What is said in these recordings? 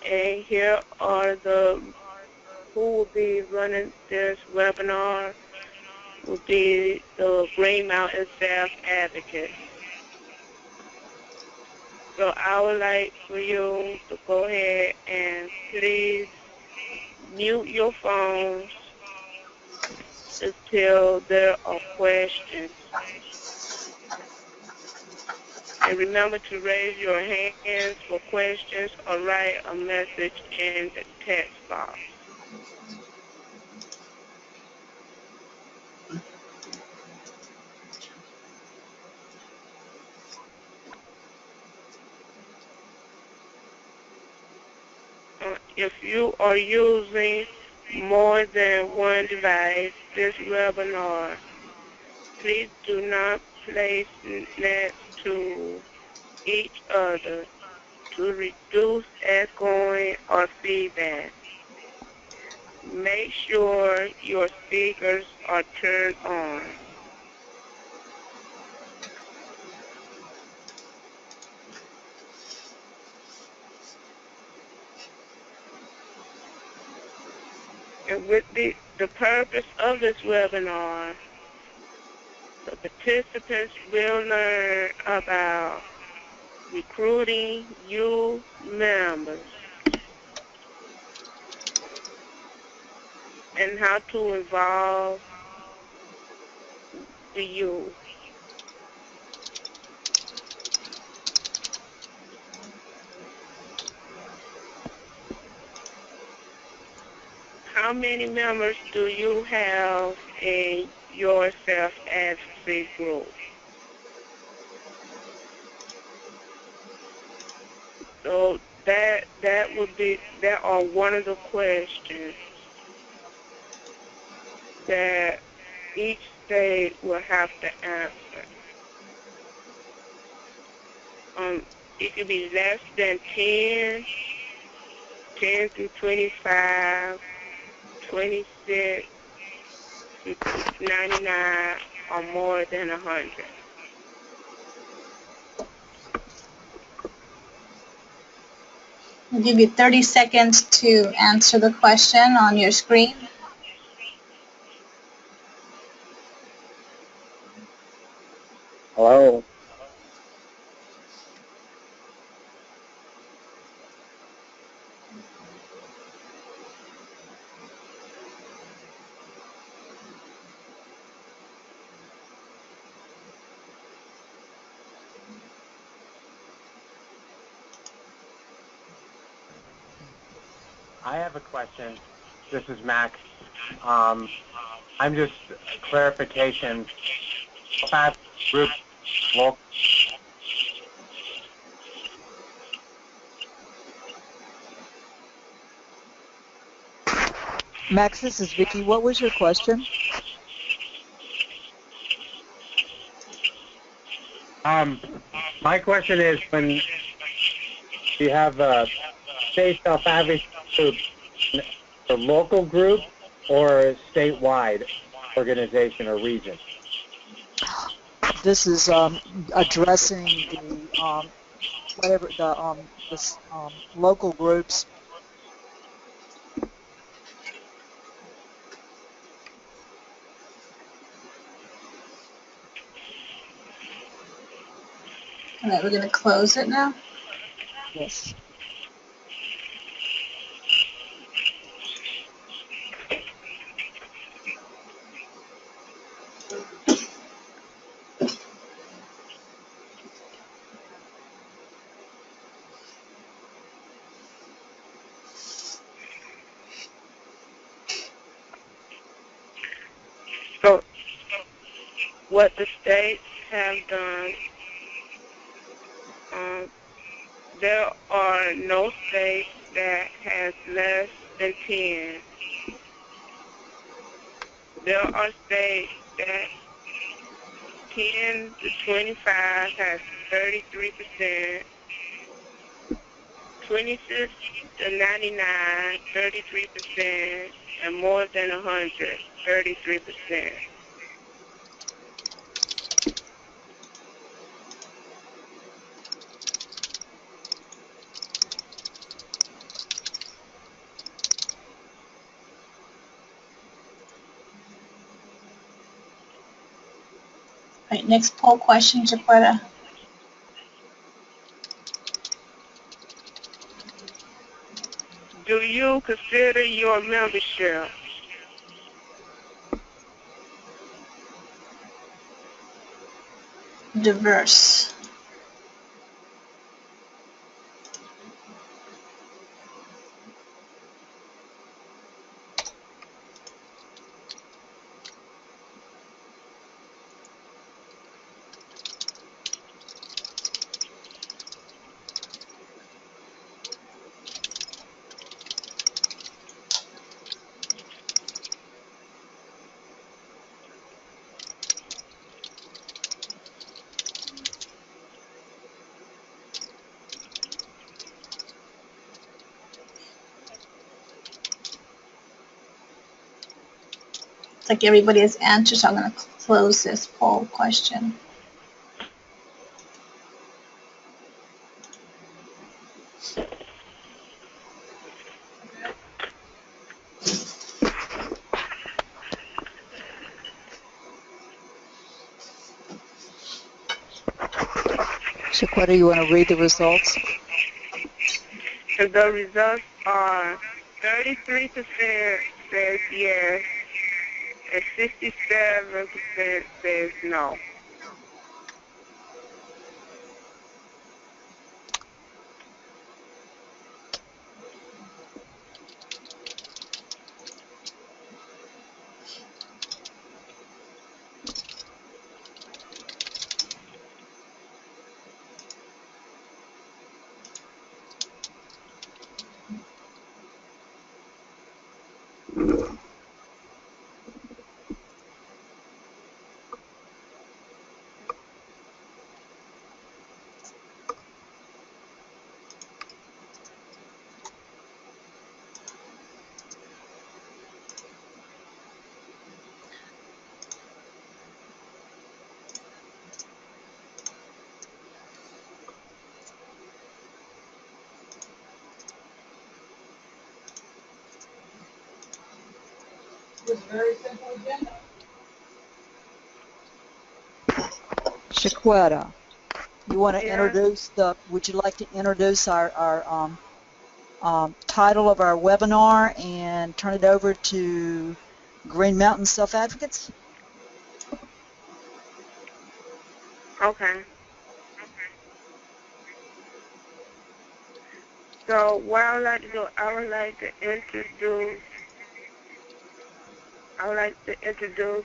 And here are who will be running this webinar. Will be the Green Mountain Self-Advocate. So I would like for you to go ahead and please mute your phones until there are questions. And remember to raise your hands for questions or write a message in the text box. If you are using more than one device this webinar, please do not place next to each other to reduce echoing or feedback. Make sure your speakers are turned on. And with the purpose of this webinar, the participants will learn about recruiting youth members and how to involve the youth. How many members do you have in your self-advocacy group? So that are one of the questions that each state will have to answer. It could be less than 10, 10 through 25, 26, 99, or more than 100. I'll give you 30 seconds to answer the question on your screen. Hello. I have a question. This is Max. I'm just clarification. Group local. Max, this is Vicki. What was your question? My question is, when you have a state self-advocacy group, a local group or a statewide organization or region? This is addressing the whatever the local groups. All right, we're going to close it now. Yes. So what the states have done, there are no states that has less than 10. There are states that 10 to 25 has 33%, 26 to 99, 33%, and more than 100, 33%. Right, next poll question, Jaquetta. Do you consider your membership Diverse. It's like everybody has answered, so I'm going to close this poll question. Shaquetta, you want to read the results? and the results are 33% says yes and 67% says no. Shaquetta, you want to Yeah. introduce would you like to introduce our title of our webinar and turn it over to Green Mountain Self-Advocates? Okay. So what I would like to do, I would like to introduce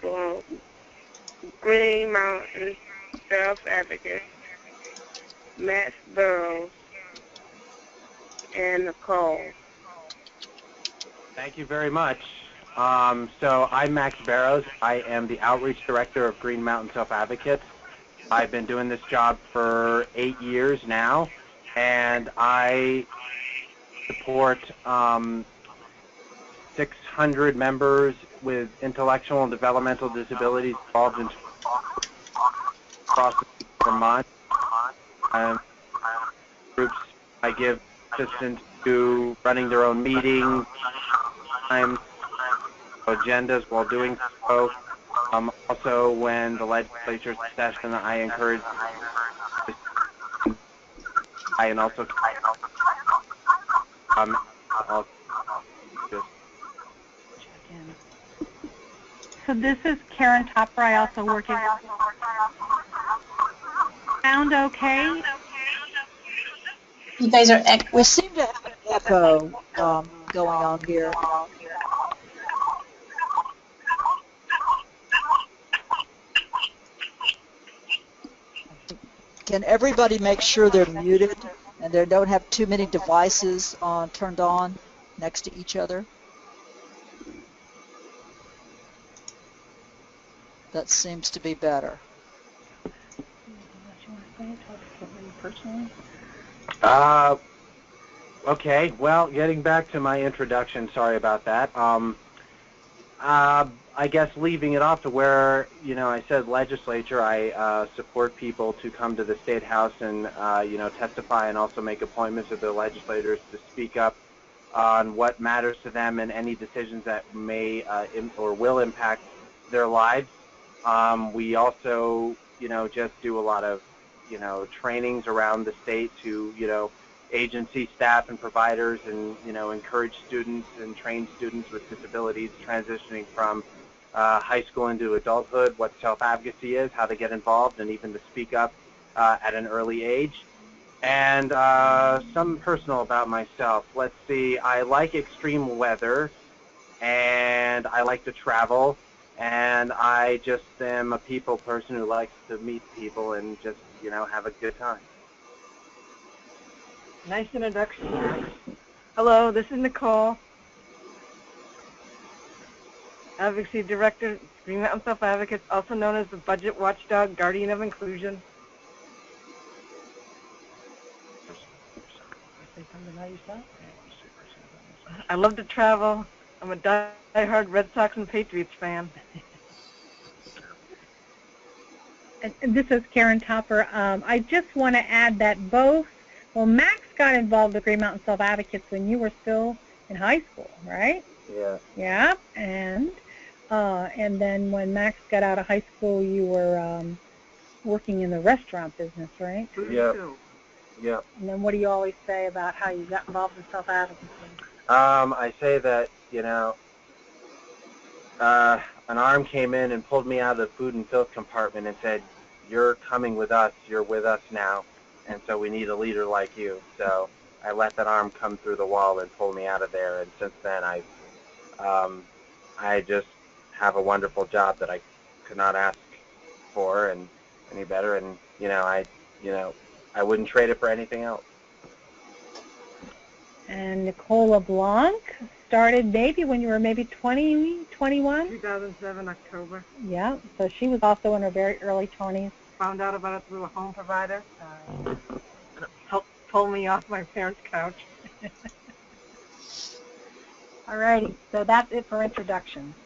for Green Mountain Self-Advocate, Max Burrows, and Nicole. Thank you very much. So I'm Max Barrows. I am the Outreach Director of Green Mountain Self-Advocates. I've been doing this job for 8 years now, and I support 600 members with intellectual and developmental disabilities involved in across Vermont. Groups I give assistance to running their own meetings, agendas while doing so. Also, when the legislature's in session, I encourage and also I'll just check in. So this is Karen Topper. I also work in. Sound okay? You guys are We seem to have an echo going on here. Can everybody make sure they're muted and they don't have too many devices turned on next to each other? That seems to be better. Okay, well, getting back to my introduction, sorry about that. I guess leaving it off to where, I said legislature, I support people to come to the State House and, testify and also make appointments with the legislators to speak up on what matters to them and any decisions that may or will impact their lives. We also, just do a lot of, trainings around the state to, agency staff and providers, and, encourage students and train students with disabilities transitioning from high school into adulthood, what self-advocacy is, how to get involved, and even to speak up at an early age. And something personal about myself. Let's see, I like extreme weather, and I like to travel, and I just am a people person who likes to meet people and just, have a good time. Nice introduction, Max. Hello, this is Nicole, Advocacy Director, Green Mountain Self-Advocates, also known as the Budget Watchdog, Guardian of Inclusion. Say something about yourself? I love to travel. I'm a die-hard Red Sox and Patriots fan. And this is Karen Topper. I just want to add that Max got involved with Green Mountain Self-Advocates when you were still in high school, right? Yeah. Yeah, and then when Max got out of high school, you were working in the restaurant business, right? Yeah. Yeah. And then what do you always say about how you got involved in self-advocacy? I say that, an arm came in and pulled me out of the food and filth compartment and said, "You're coming with us. You're with us now, and so we need a leader like you." So I let that arm come through the wall and pull me out of there, and since then I just have a wonderful job that I could not ask for and any better, and I wouldn't trade it for anything else. And Nicola Blanc started maybe when you were maybe 20, 21? 2007, October. Yeah, so she was also in her very early 20s. Found out about it through a home provider. Helped pull me off my parents' couch. All righty, so that's it for introductions.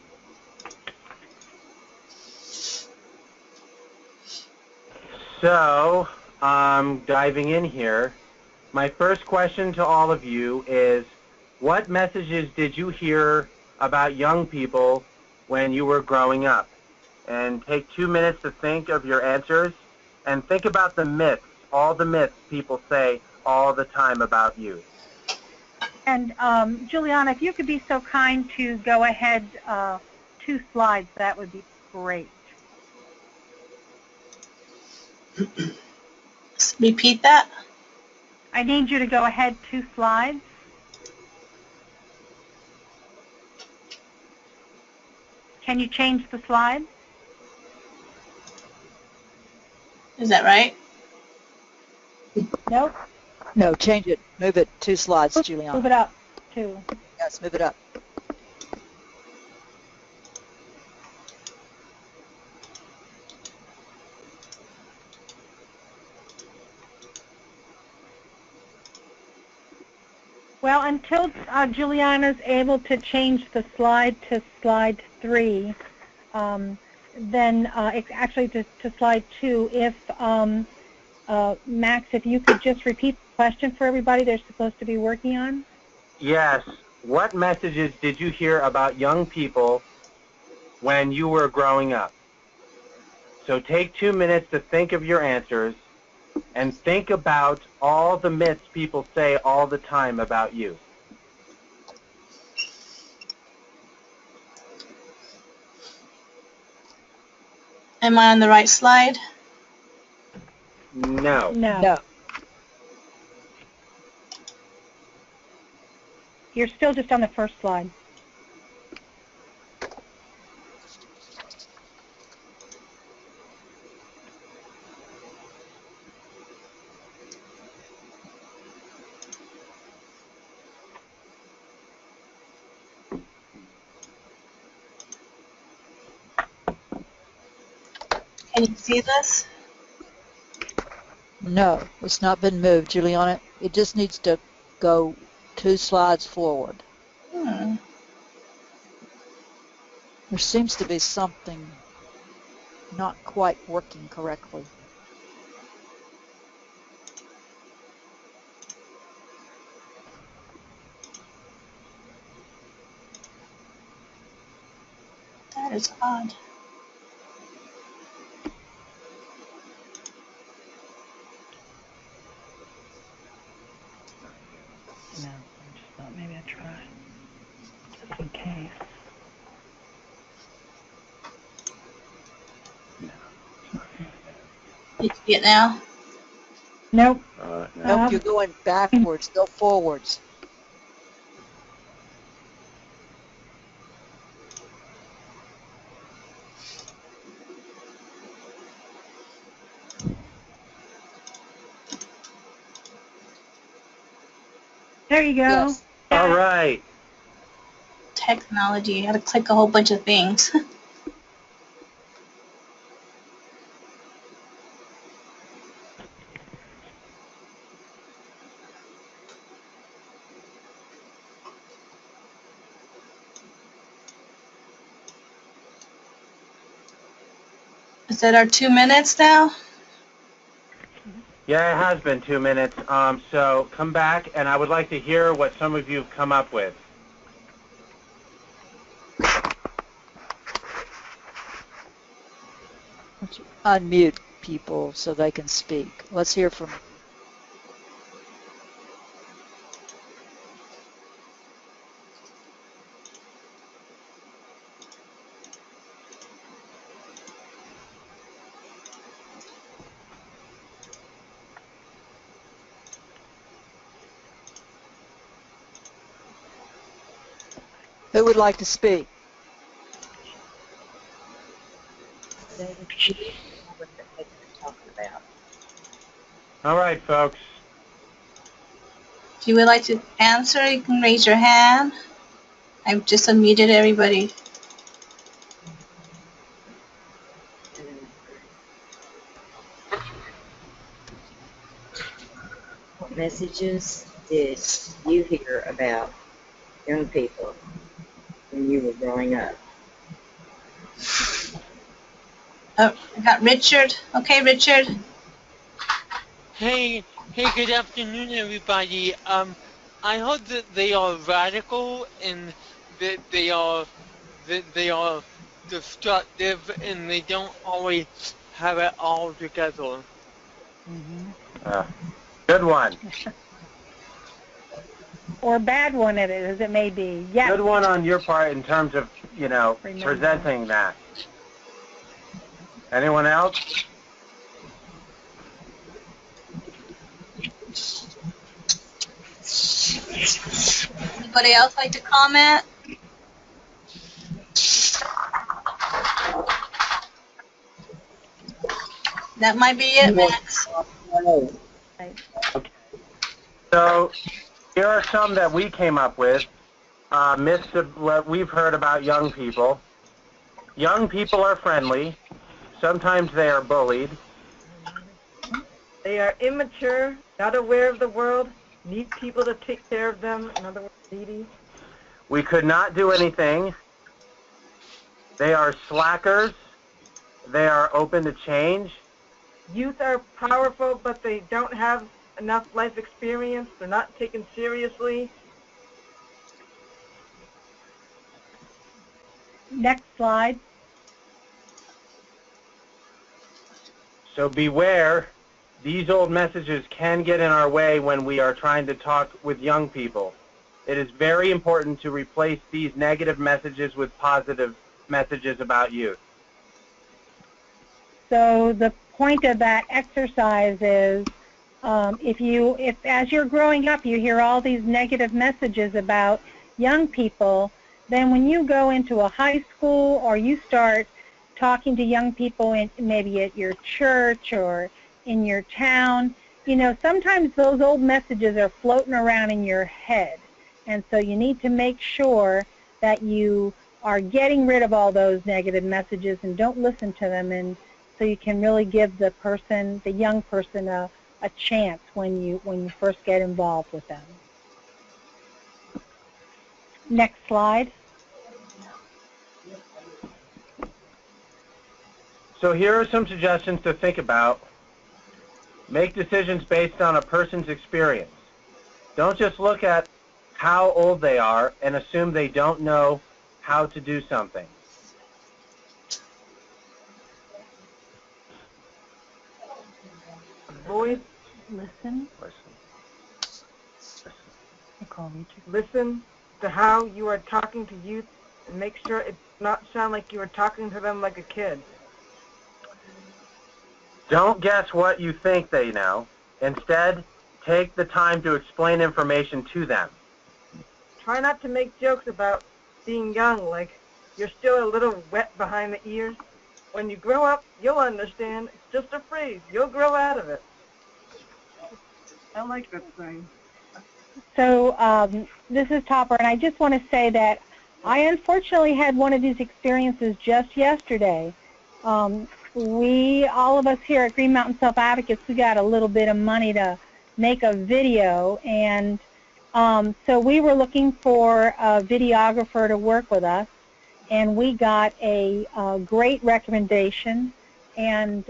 So, diving in here, my first question to all of you is, what messages did you hear about young people when you were growing up? And take 2 minutes to think of your answers, and think about the myths, all the myths people say all the time about you. And Juliana, if you could be so kind to go ahead 2 slides, that would be great. Repeat that. I need you to go ahead 2 slides. Can you change the slide? Is that right? Nope. No, change it. Move it 2 slides, Juliana. Move it up 2. Yes, move it up. Well, until Juliana's able to change the slide to slide 3, then actually to slide 2, if Max, if you could just repeat the question for everybody they're supposed to be working on. Yes. What messages did you hear about young people when you were growing up? So take 2 minutes to think of your answers, and think about all the myths people say all the time about you. Am I on the right slide? No. No. You're still just on the first slide. Can you see this? No, it's not been moved, Juliana. It just needs to go 2 slides forward. Hmm. There seems to be something not quite working correctly. That is odd. No, I just thought maybe I'd try, just in case. Did you get now? Nope. Nope, you're going backwards, go forwards. There you go. Yes. All right. Technology. You got to click a whole bunch of things. Is that our 2 minutes now? Yeah, it has been 2 minutes. So come back, and I would like to hear what some of you have come up with. Unmute people so they can speak. Let's hear from who would like to speak. All right, folks. If you would like to answer, you can raise your hand. I've just unmuted everybody. What messages did you hear about young people when you were growing up? Oh, I got Richard. Okay, Richard. Hey, good afternoon, everybody. I heard that they are radical and that they are destructive and they don't always have it all together. Good one. Or bad one it is, as it may be. Yes. Good one on your part in terms of, Remember. presenting that. Anyone else? Anybody else like to comment? That might be it, Max. Right. Okay. So here are some that we came up with. Myths of what we've heard about young people. Young people are friendly. Sometimes they are bullied. They are immature, not aware of the world, need people to take care of them, in other words, needy. We could not do anything. They are slackers. They are open to change. Youth are powerful, but they don't have enough life experience. They're not taken seriously. Next slide. So beware, these old messages can get in our way when we are trying to talk with young people. It is very important to replace these negative messages with positive messages about youth. So the point of that exercise is if as you're growing up you hear all these negative messages about young people, then when you go into a high school or you start talking to young people maybe at your church or in your town, sometimes those old messages are floating around in your head. And so you need to make sure that you are getting rid of all those negative messages and don't listen to them, and so you can really give the young person a chance when you first get involved with them. Next slide. So here are some suggestions to think about. Make decisions based on a person's experience. Don't just look at how old they are and assume they don't know how to do something. Avoid. Listen. Listen to how you are talking to youth and make sure it does not sound like you are talking to them like a kid. Don't guess what you think they know. Instead, take the time to explain information to them. Try not to make jokes about being young, like you're still a little wet behind the ears. When you grow up, you'll understand. It's just a phrase. You'll grow out of it. I like that saying. So this is Topper, and I just want to say that I unfortunately had one of these experiences just yesterday. All of us here at Green Mountain Self-Advocates, we got a little bit of money to make a video, and so we were looking for a videographer to work with us, and we got a great recommendation, and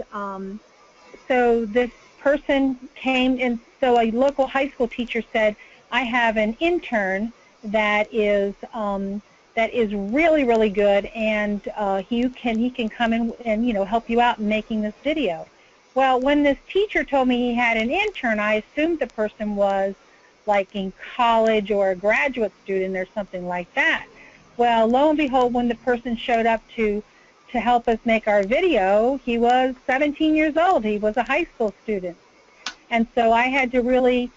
so this person came, and so a local high school teacher said, I have an intern that is really, really good, and he can come in and help you out in making this video. Well, when this teacher told me he had an intern, I assumed the person was like in college or a graduate student or something like that. Well, lo and behold, when the person showed up to help us make our video, he was 17 years old. He was a high school student. And so I had to really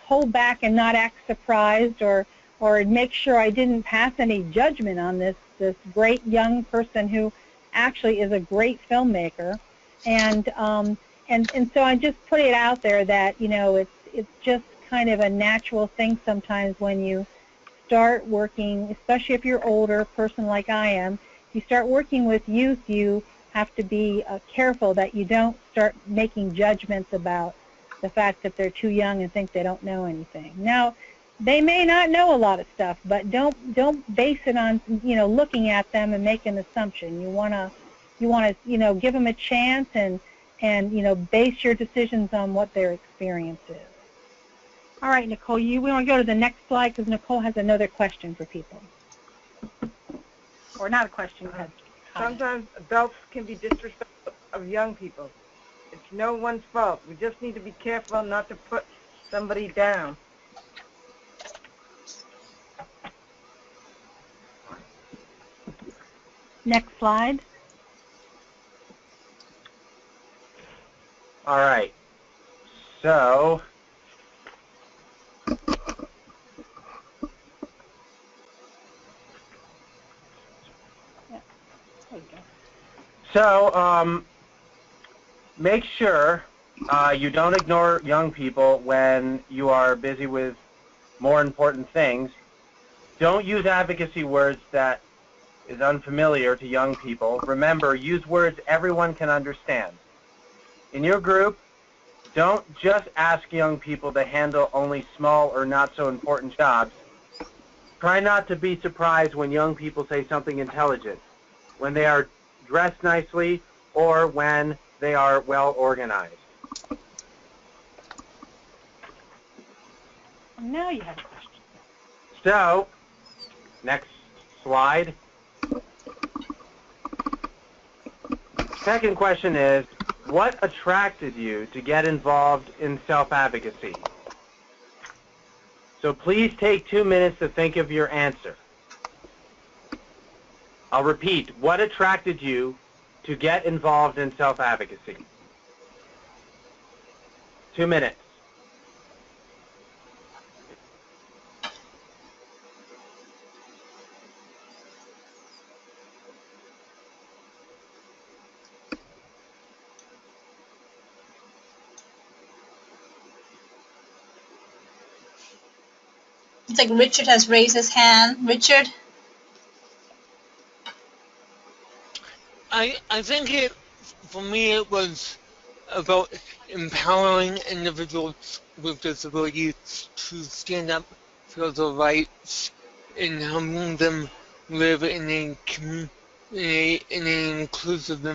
hold back and not act surprised or make sure I didn't pass any judgment on this great young person who actually is a great filmmaker. And so I just put it out there that, it's just kind of a natural thing sometimes when you start working, especially if you're older, a person like I am, if you start working with youth, you have to be careful that you don't start making judgments about the fact that they're too young and think they don't know anything. Now, they may not know a lot of stuff, but don't base it on looking at them and make an assumption. You want to give them a chance and base your decisions on what their experience is. All right, Nicole, we want to go to the next slide because Nicole has another question for people. Or not a question, but sometimes adults can be disrespectful of young people. It's no one's fault. We just need to be careful not to put somebody down. Next slide. All right. So make sure you don't ignore young people when you are busy with more important things. Don't use advocacy words that is unfamiliar to young people. Remember, use words everyone can understand. In your group, don't just ask young people to handle only small or not so important jobs. Try not to be surprised when young people say something intelligent, when they are dressed nicely, or when they are well organized. Now you have a question. So, next slide. Second question is, what attracted you to get involved in self-advocacy? So please take 2 minutes to think of your answer. I'll repeat, what attracted you to get involved in self-advocacy? 2 minutes. It's like Richard has raised his hand. Richard? I think for me it was about empowering individuals with disabilities to stand up for their rights and helping them live in an inclusive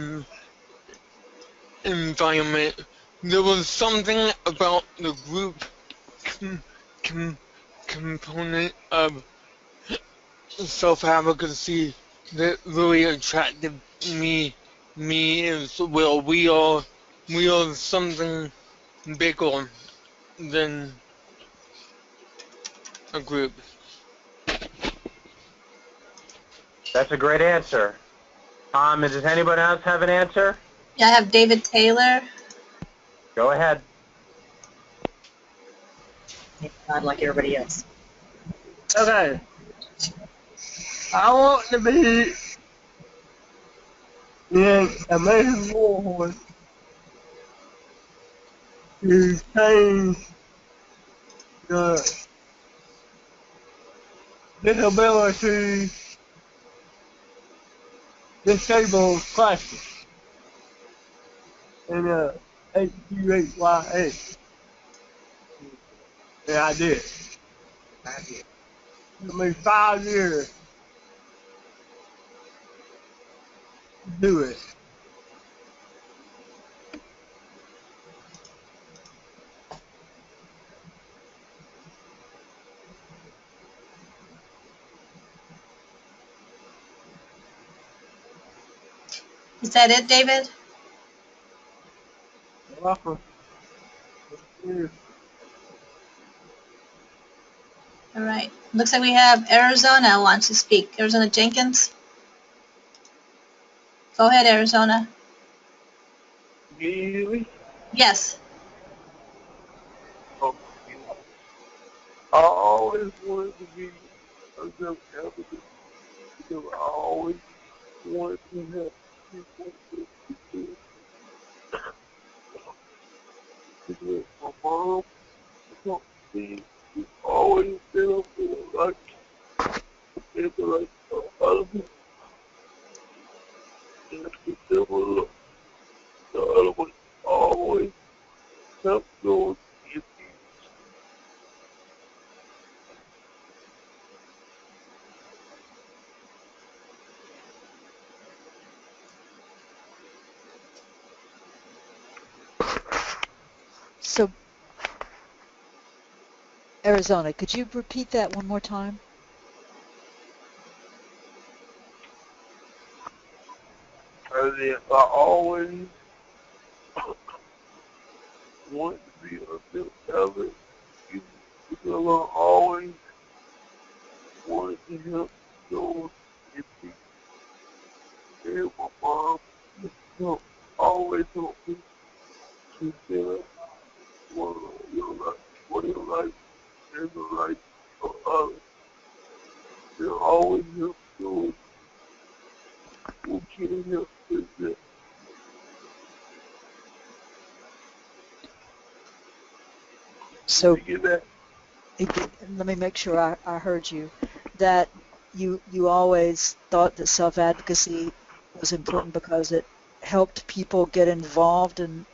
environment. There was something about the group component of self-advocacy that really attracted me as well. We are something bigger than a group. That's a great answer. Does anybody else have an answer? Yeah, I have David Taylor. Go ahead. Not like everybody else. Okay. I want to be in amazing forward to change the disability disabled classes in HQHYA. And I did. It took me 5 years to do it. Is that it, David? Welcome. All right. Looks like we have Arizona wants to speak. Arizona Jenkins. Go ahead, Arizona. Really? Yes. Oh, I always wanted to be a good advocate because I always wanted to help people because my mom taught me to always stand up for the right and the right of other people and to develop the other one always help those in need. So, Arizona, could you repeat that one more time? And then I always wanted to be a good advocate because I always wanted to help those in need. And my mom helped, always helped me to stand up for your life, for your life and the life of others. And always help those who can't help themselves. So, Did you get that? let me make sure I heard you. That you always thought that self-advocacy was important because it helped people get involved in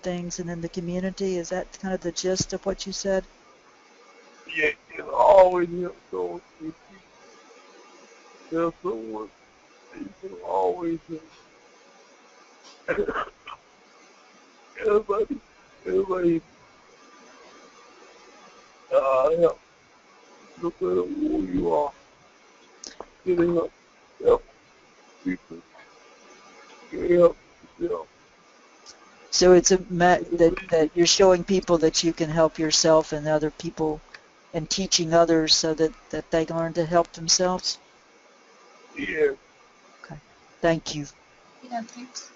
things and in the community. Is that kind of the gist of what you said? Yeah, it always help those in need. There's someone you can always help. everybody help. No matter who you are, getting help people, getting help yourself. So it's that you're showing people that you can help yourself and other people and teaching others so that they learn to help themselves? Yeah. Okay. Thank you. Yeah, thanks.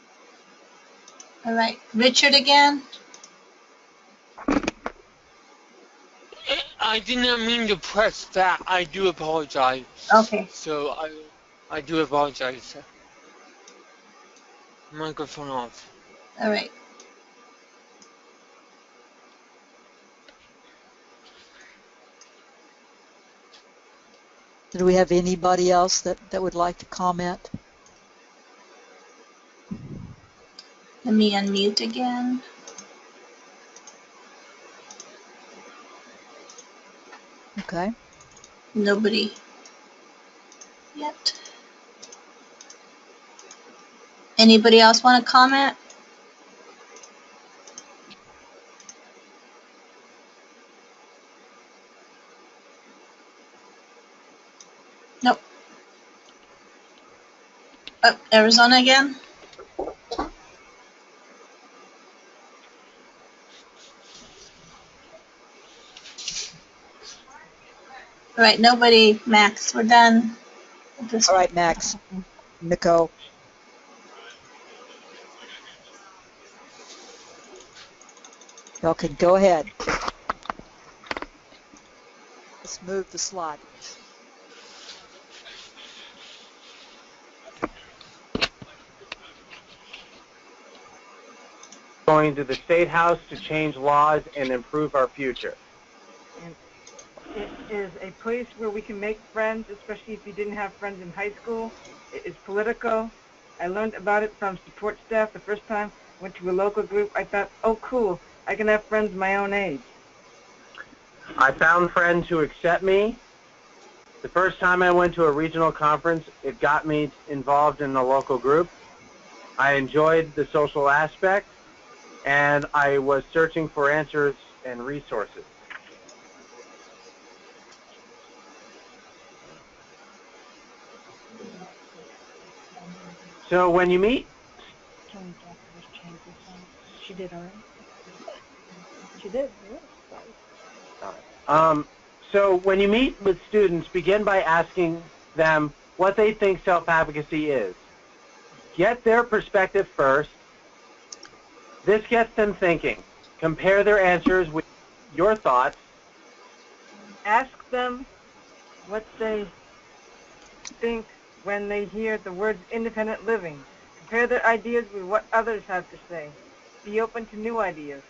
All right. Richard again. I did not mean to press that. I do apologize. Okay. So I do apologize. Microphone off. All right. Do we have anybody else that would like to comment? Let me unmute again. Okay. Nobody yet. Anybody else want to comment? Nope. Oh, Arizona again? All right, nobody, Max, we're done with this All one. right, Max, Nicole. Y'all can go ahead. Let's move the slide. Going to the State House to change laws and improve our future. And it is a place where we can make friends, especially if you didn't have friends in high school. It is political. I learned about it from support staff the first time. Went to a local group. I thought, oh, cool, I can have friends my own age. I found friends who accept me. The first time I went to a regional conference, it got me involved in the local group. I enjoyed the social aspect, and I was searching for answers and resources. So when you meet... Can Jackie just change this one? She did already? She did, really? So when you meet with students, begin by asking them what they think self-advocacy is. Get their perspective first. This gets them thinking. Compare their answers with your thoughts. Ask them what they think when they hear the words independent living. Compare their ideas with what others have to say. Be open to new ideas.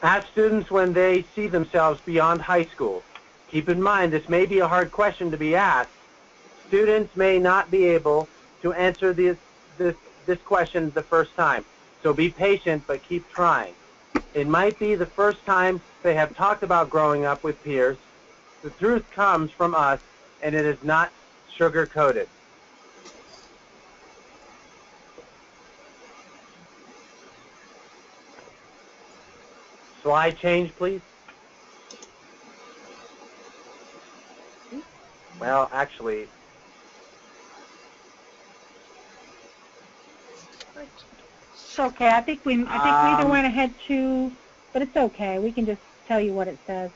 Ask students when they see themselves beyond high school. Keep in mind, this may be a hard question to be asked. Students may not be able to answer this question the first time. So be patient, but keep trying. It might be the first time they have talked about growing up with peers. The truth comes from us, and it is not sugar-coated. Slide change, please. Well, actually, It's okay. I think we either went ahead to, but it's okay. We can just tell you what it says.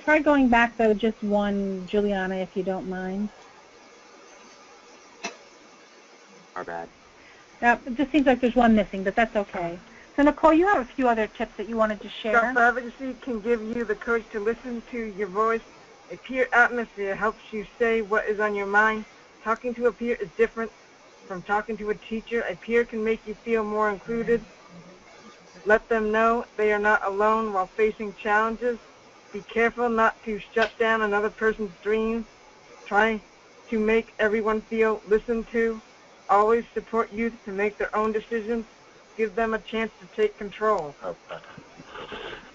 Try going back, though, just one, Juliana, if you don't mind. our bad. It just seems like there's one missing, but that's okay. So, Nicole, you have a few other tips that you wanted to share. Self-advocacy can give you the courage to listen to your voice. A peer atmosphere helps you say what is on your mind. Talking to a peer is different from talking to a teacher. A peer can make you feel more included. Let them know they are not alone while facing challenges. Be careful not to shut down another person's dreams. Try to make everyone feel listened to. Always support youth to make their own decisions. Give them a chance to take control.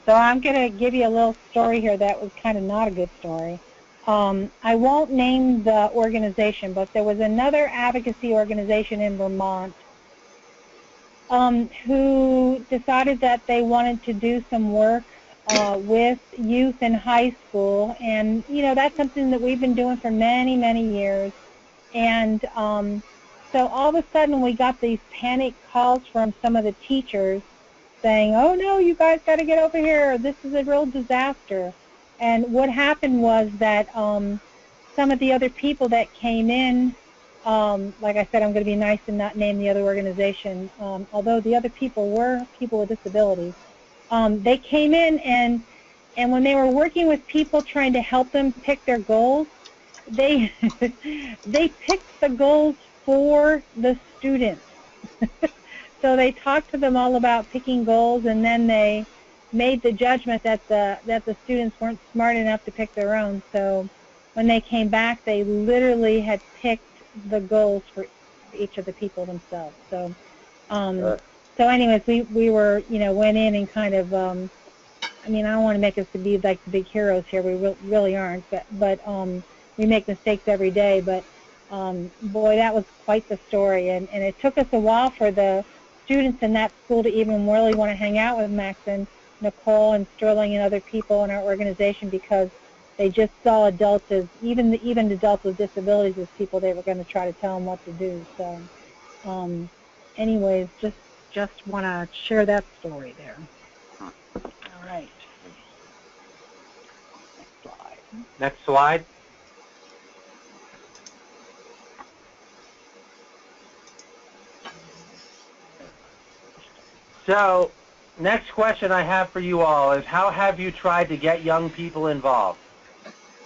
So I'm going to give you a little story here that was kind of not a good story. I won't name the organization, but there was another advocacy organization in Vermont who decided that they wanted to do some work with youth in high school. And, you know, that's something that we've been doing for many, many years. And so all of a sudden we got these panic calls from some of the teachers saying, oh, no, you guys got to get over here. This is a real disaster. And what happened was that some of the other people that came in, like I said, I'm going to be nice and not name the other organization, although the other people were people with disabilities. They came in, and when they were working with people trying to help them pick their goals, they they picked the goals for the students. So they talked to them all about picking goals, and then they made the judgment that the students weren't smart enough to pick their own. So when they came back, they literally had picked the goals for each of the people themselves. So so anyways, we were, you know, went in and kind of, I mean, I don't want to make us to be like the big heroes here. We really aren't, but we make mistakes every day. But boy, that was quite the story, and it took us a while for the students in that school to even really want to hang out with Max and Nicole and Sterling and other people in our organization, because they just saw adults as, even adults with disabilities as people they were going to try to tell them what to do. So anyways, just want to share that story there. All right. Next slide. Next slide. So, next question I have for you all is, how have you tried to get young people involved?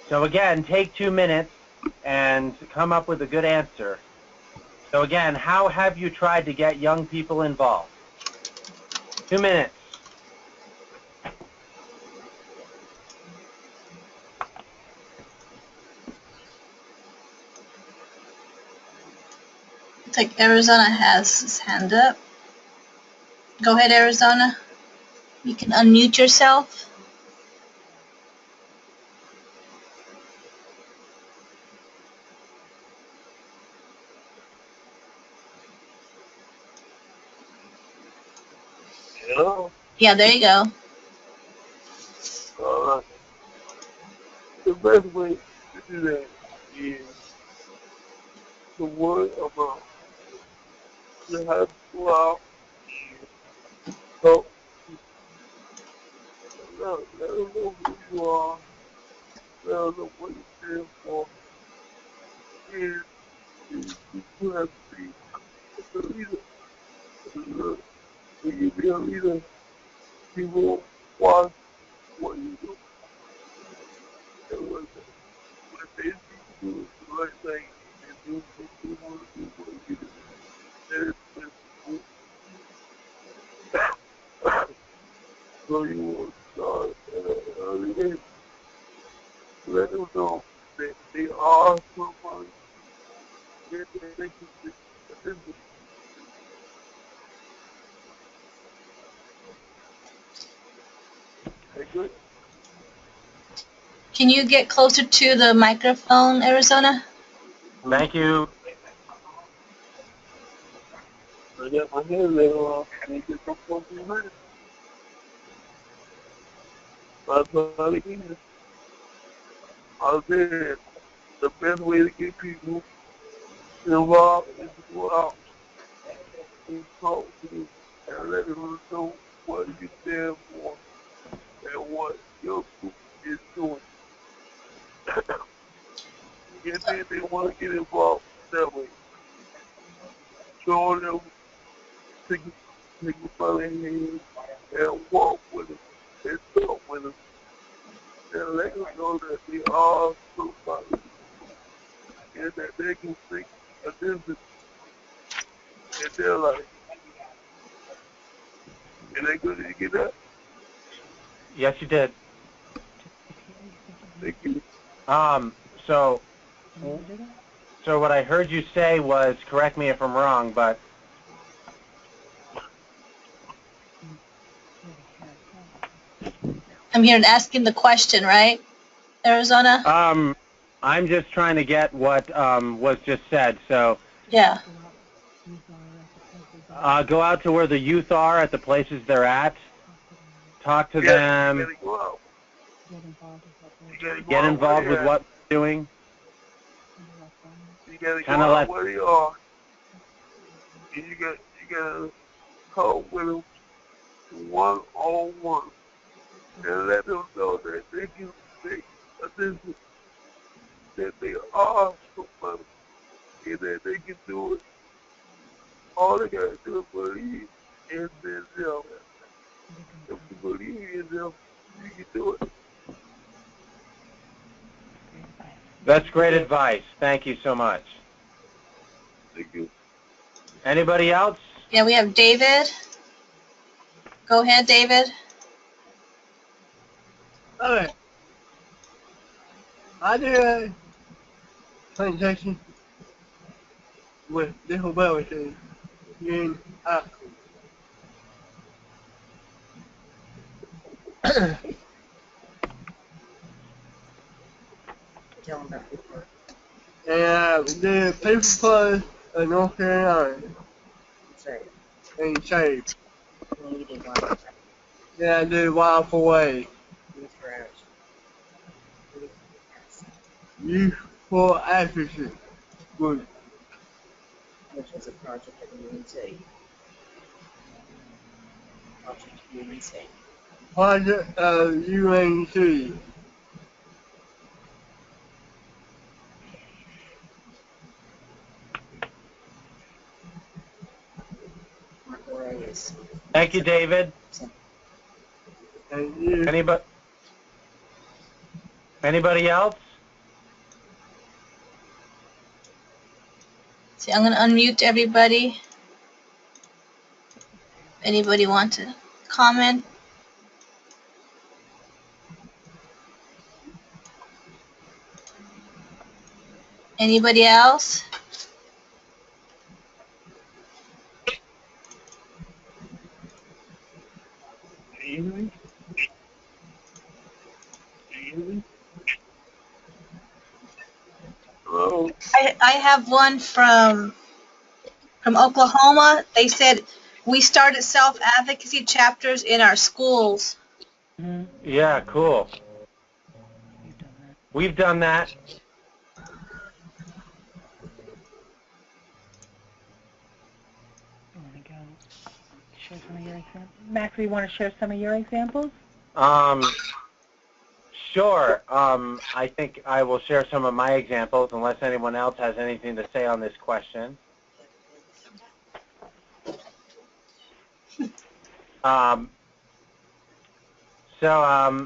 So again, take 2 minutes and come up with a good answer. So again, how have you tried to get young people involved? 2 minutes. Looks like Arizona has his hand up. Go ahead, Arizona. You can unmute yourself. Hello? Yeah, there you go. The best way to do that is to worry about you have to go out and help people. Let them know who you are. Let them know what you stand for. And you have to be a leader. Look, when you be a leader, people watch what you do. And when they see you do the right thing and do what you want to do, what you do, that is the best. So you will start at an early age. Let them know that they are somebody that they can be attentive. They good. Can you get closer to the microphone, Arizona? Thank you. I got my hair laid off and get some fucking money. I'll try it again. I said the best way to get people involved is to go out and talk to them and let them know what you stand for and what your group is doing. And then they want to get involved that way. Show them, take a by their hand and walk with them and talk with them and let them know that they are somebody and that they can make a difference in their life. And they good to get that? Yes, you did. Thank you. So what I heard you say was, correct me if I'm wrong, but I'm here asking the question, right, Arizona? I'm just trying to get what was just said. So Yeah. go out to where the youth are at the places they're at. Talk to them. You gotta go out. Get involved with what they're doing. You gotta Kinda go out let- where they are. And you gotta talk with them one-on-one and let them know that they can make a difference, that they are somebody, and that they can do it. All they gotta do is believe in themselves. If you believe in them, you can do it. That's great advice. Thank you so much. Thank you. Anybody else? Yeah, we have David. Go ahead, David. Okay. I did a transaction with different beverages in Tell them about your work. and the paper plus of North Carolina Say, and shape. when you did one, Then I did Wild for Way. youth for action. Youth for Advocacy Group. Which was a project at UNC. Project UNC. Project of UNC. Mark Aurelius. Thank you, David. Thank you. Anybody else? So I'm going to unmute everybody. Anybody want to comment? Anybody else? Amy? Amy? Hello? I have one from Oklahoma. They said we started self-advocacy chapters in our schools. Yeah, cool. We've done that. Share some of your examples. Max, you want to share some of your examples? Sure. I think I will share some of my examples unless anyone else has anything to say on this question.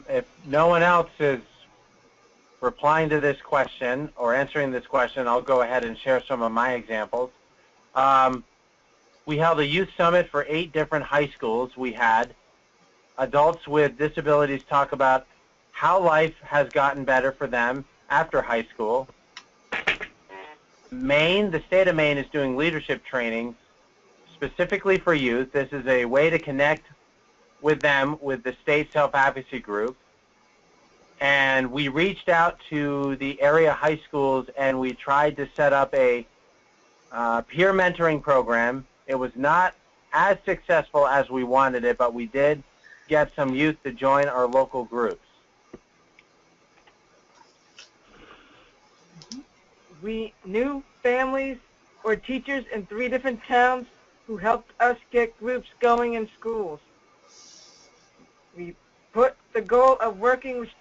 If no one else is replying to this question or answering this question, I'll go ahead and share some of my examples. We held a youth summit for 8 different high schools. We had adults with disabilities talk about how life has gotten better for them after high school. Maine, the state of Maine, is doing leadership training specifically for youth. This is a way to connect with them with the state self-advocacy group. And we reached out to the area high schools and we tried to set up a peer mentoring program. It was not as successful as we wanted it, but we did get some youth to join our local groups. We knew families or teachers in 3 different towns who helped us get groups going in schools. We put the goal of working with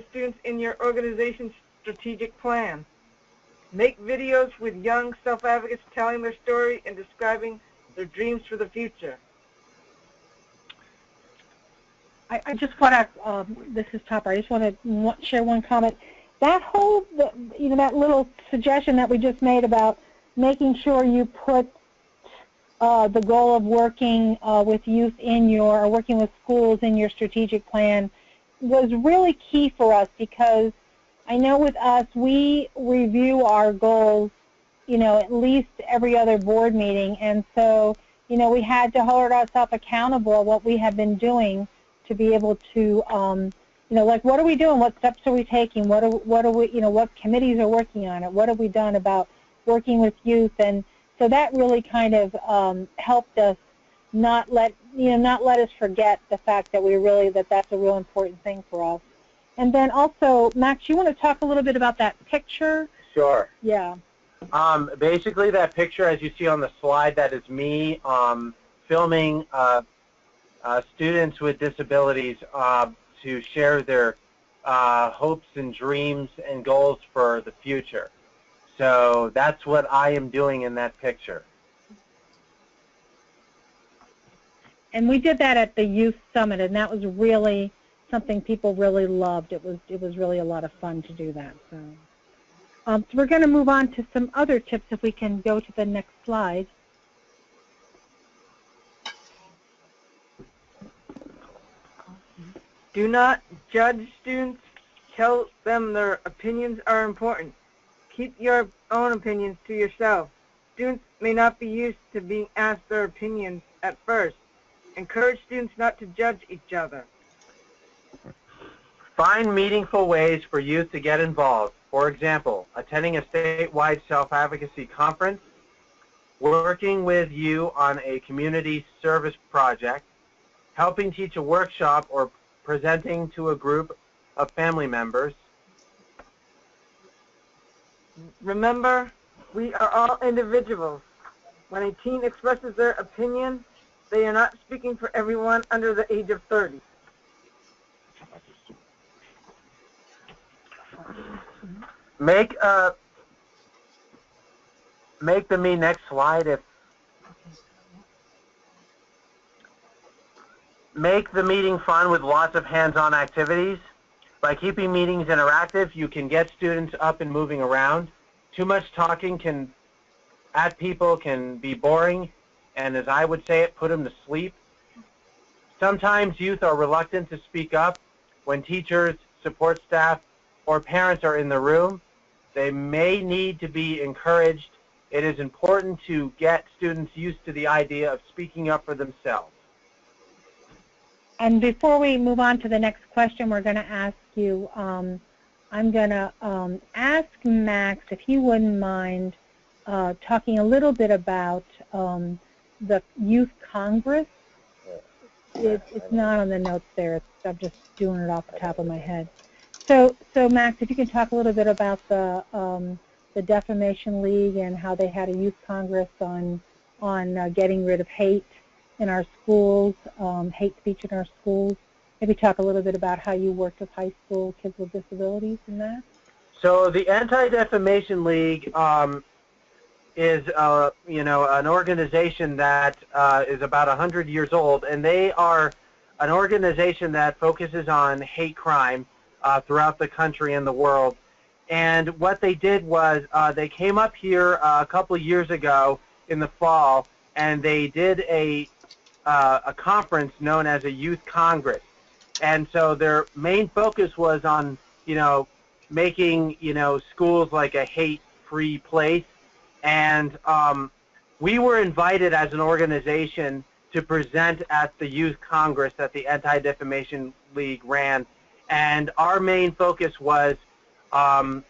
students in your organization's strategic plan. Make videos with young self-advocates telling their story and describing their dreams for the future. I just want to, this is Topper, I just want to share one comment. That whole, that little suggestion that we just made about making sure you put the goal of working with youth or working with schools in your strategic plan was really key for us, because I know with us, we review our goals, at least every other board meeting, and so, we had to hold ourselves accountable what we have been doing to be able to, like, what are we doing? What steps are we taking? What are we, what committees are working on it? What have we done about working with youth? And so that really kind of helped us not let us forget the fact that that's a real important thing for us. And then also, Max, you want to talk a little bit about that picture? Sure. Yeah. Basically, that picture, as you see on the slide, that is me filming students with disabilities to share their hopes and dreams and goals for the future. So that's what I am doing in that picture. And we did that at the Youth Summit, and that was really something people really loved. It was really a lot of fun to do that. So we're going to move on to some other tips if we can go to the next slide. Do not judge students. Tell them their opinions are important. Keep your own opinions to yourself. Students may not be used to being asked their opinions at first. Encourage students not to judge each other. Find meaningful ways for youth to get involved. For example, attending a statewide self-advocacy conference, working with you on a community service project, helping teach a workshop, or presenting to a group of family members. Remember, we are all individuals. When a teen expresses their opinion, they are not speaking for everyone under the age of 30. Make the me next slide if make the meeting fun with lots of hands-on activities. By keeping meetings interactive, you can get students up and moving around. Too much talking at people can be boring, and as I would say it, put them to sleep. Sometimes youth are reluctant to speak up when teachers, support staff, or parents are in the room. They may need to be encouraged. It is important to get students used to the idea of speaking up for themselves. And before we move on to the next question, we're going to ask you, I'm going to ask Max if he wouldn't mind talking a little bit about the Youth Congress. It's not on the notes there. I'm just doing it off the top of my head. So Max, if you can talk a little bit about the Defamation League and how they had a Youth Congress on getting rid of hate in our schools, hate speech in our schools. Maybe talk a little bit about how you worked with high school kids with disabilities and that. So the Anti-Defamation League is an organization that is about 100 years old, and they are an organization that focuses on hate crime throughout the country and the world. And what they did was they came up here a couple of years ago in the fall, and they did a conference known as a Youth Congress. And so their main focus was on, making, schools like a hate-free place. And we were invited as an organization to present at the Youth Congress that the Anti-Defamation League ran. And our main focus was on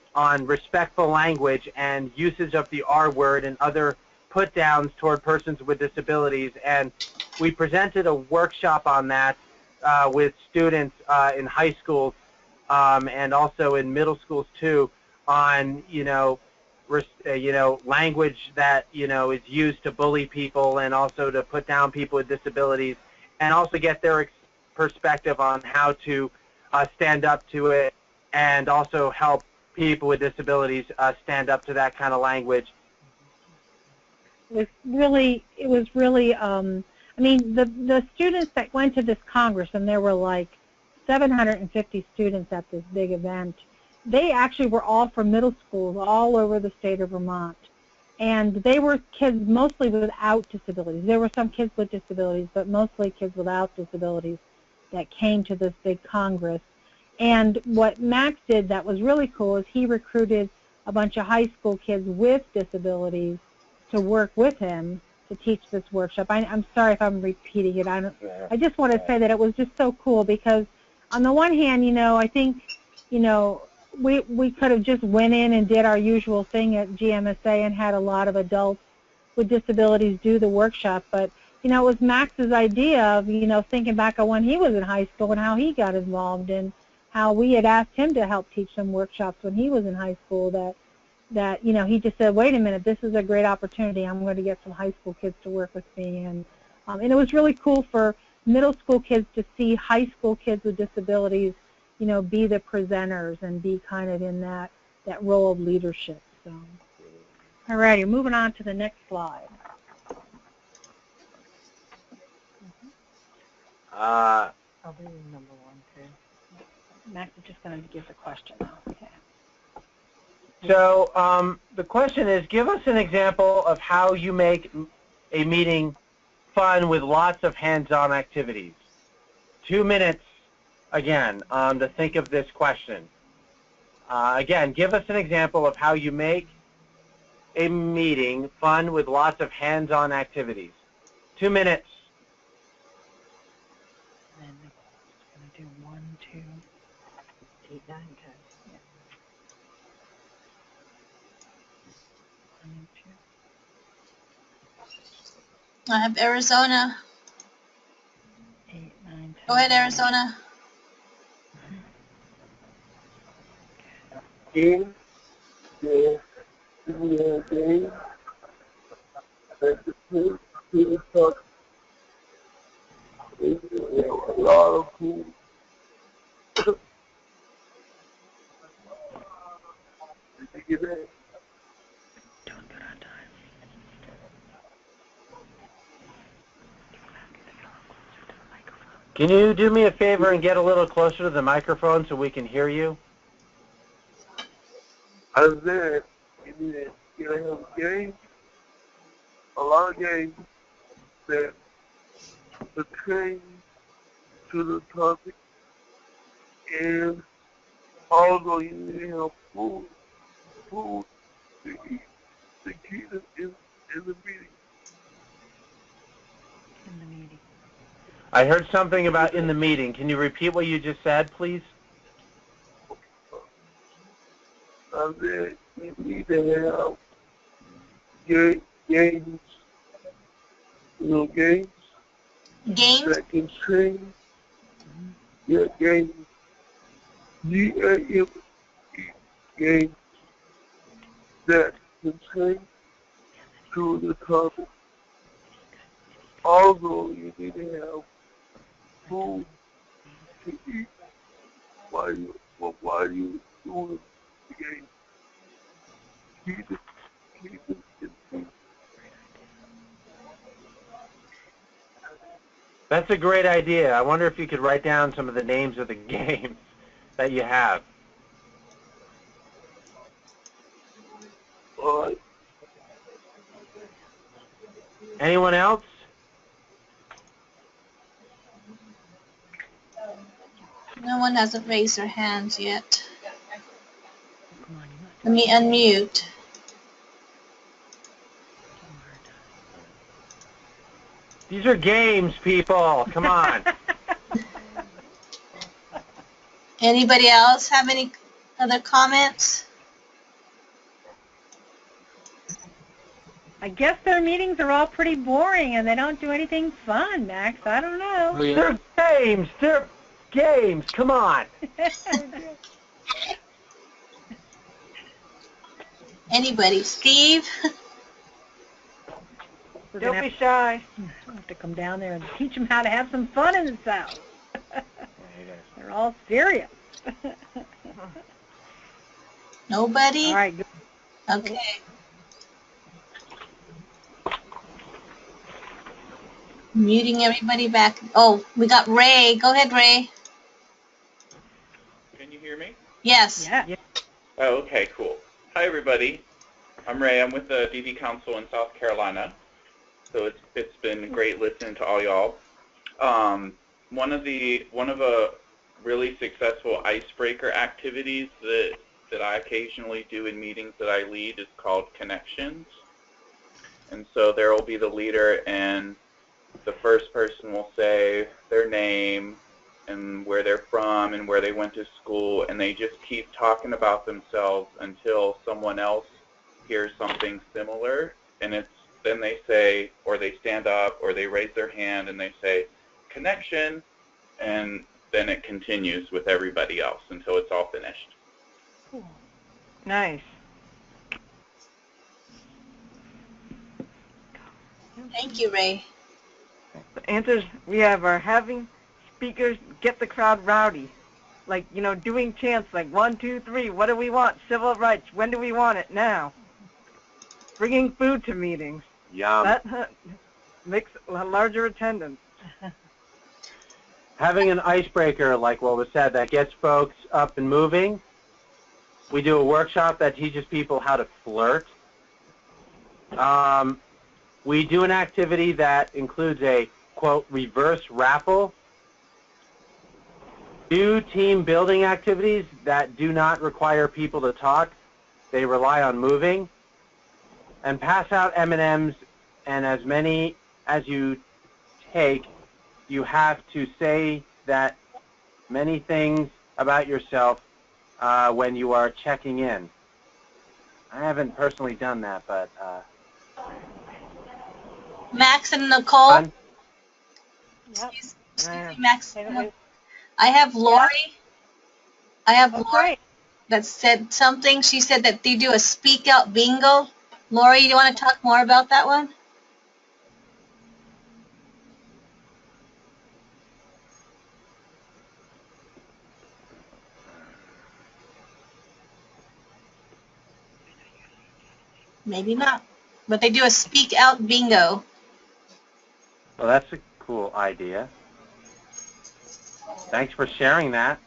respectful language and usage of the R word and other put-downs toward persons with disabilities. And we presented a workshop on that with students in high schools and also in middle schools too, on language that is used to bully people and also to put down people with disabilities, and also get their perspective on how to stand up to it, and also help people with disabilities stand up to that kind of language. It was really. I mean, the students that went to this Congress, and there were like 750 students at this big event, they actually were all from middle schools all over the state of Vermont. And they were kids mostly without disabilities. There were some kids with disabilities, but mostly kids without disabilities that came to this big Congress. And what Max did that was really cool is he recruited a bunch of high school kids with disabilities to work with him to teach this workshop. I'm sorry if I'm repeating it. I just want to say that it was just so cool because on the one hand, I think, we could have just went in and did our usual thing at GMSA and had a lot of adults with disabilities do the workshop. But, it was Max's idea of, thinking back on when he was in high school and how he got involved and how we had asked him to help teach some workshops when he was in high school that he just said, wait a minute, this is a great opportunity. I'm going to get some high school kids to work with me. And it was really cool for middle school kids to see high school kids with disabilities, be the presenters and be kind of in that role of leadership. So, all righty, moving on to the next slide. I'll be number 1, too. Max is just going to give the question now. Okay. So the question is, give us an example of how you make a meeting fun with lots of hands-on activities. 2 minutes, again, to think of this question. Again, give us an example of how you make a meeting fun with lots of hands-on activities. 2 minutes. And then I'm going to do 1, 2, 8, 9, 10. I have Arizona. 8, 9, 10. Go ahead, Arizona. In the day, that the people talk a lot of people. Did you get that? Don't do it on time. Can you do me a favor and get a little closer to the microphone so we can hear you? I said, you have games, a lot of games that pertain to the topic, and also you need to have food to eat, to keep it in the meeting. In the meeting. I heard something about in the meeting. Can you repeat what you just said, please? I said, you need to have games, games Games? that can change, games, G-A-M-E, games that can change to the topic. Also, you need to have food to eat while you doing the game. Keep it in. That's a great idea. I wonder if you could write down some of the names of the games that you have. All right. Anyone else? No one hasn't raised their hands yet. Let me unmute. These are games, people. Come on. Anybody else have any other comments? I guess their meetings are all pretty boring and they don't do anything fun, Max. I don't know. Oh, yeah. They're games. They're games. Come on. Anybody? Steve? Don't be shy. I'll have to come down there and teach them how to have some fun in the South. They're all serious. Nobody? All right, good. Okay. Muting everybody back. Oh, we got Ray. Go ahead, Ray. Can you hear me? Yes. Yeah. Oh, okay, cool. Hi, everybody. I'm Ray. I'm with the DD Council in South Carolina. So it's been great listening to all y'all. One of a really successful icebreaker activities that I occasionally do in meetings that I lead is called connections. And so there will be the leader, and the first person will say their name and where they're from and where they went to school, and they just keep talking about themselves until someone else hears something similar, and then they say, or they stand up, or they raise their hand and they say, connection, and then it continues with everybody else until it's all finished. Cool. Nice. Thank you, Ray. The answers we have are having speakers get the crowd rowdy. Like, doing chants like 1, 2, 3, what do we want? Civil rights, when do we want it? Now. Bringing food to meetings. Yum. That makes a larger attendance. Having an icebreaker, like what was said, that gets folks up and moving. We do a workshop that teaches people how to flirt. We do an activity that includes a, quote, reverse raffle. Do team building activities that do not require people to talk. They rely on moving. And pass out M&Ms, and as many as you take, you have to say that many things about yourself when you are checking in. I haven't personally done that, but... Max and Nicole? Fun. Yep. Excuse me, Max. Hey, I have Lori. I have oh, Lori great. that said something. She said that they do a speak out bingo. Lori, you want to talk more about that one? Maybe not. But they do a speak out bingo. Well, that's a cool idea. Thanks for sharing that.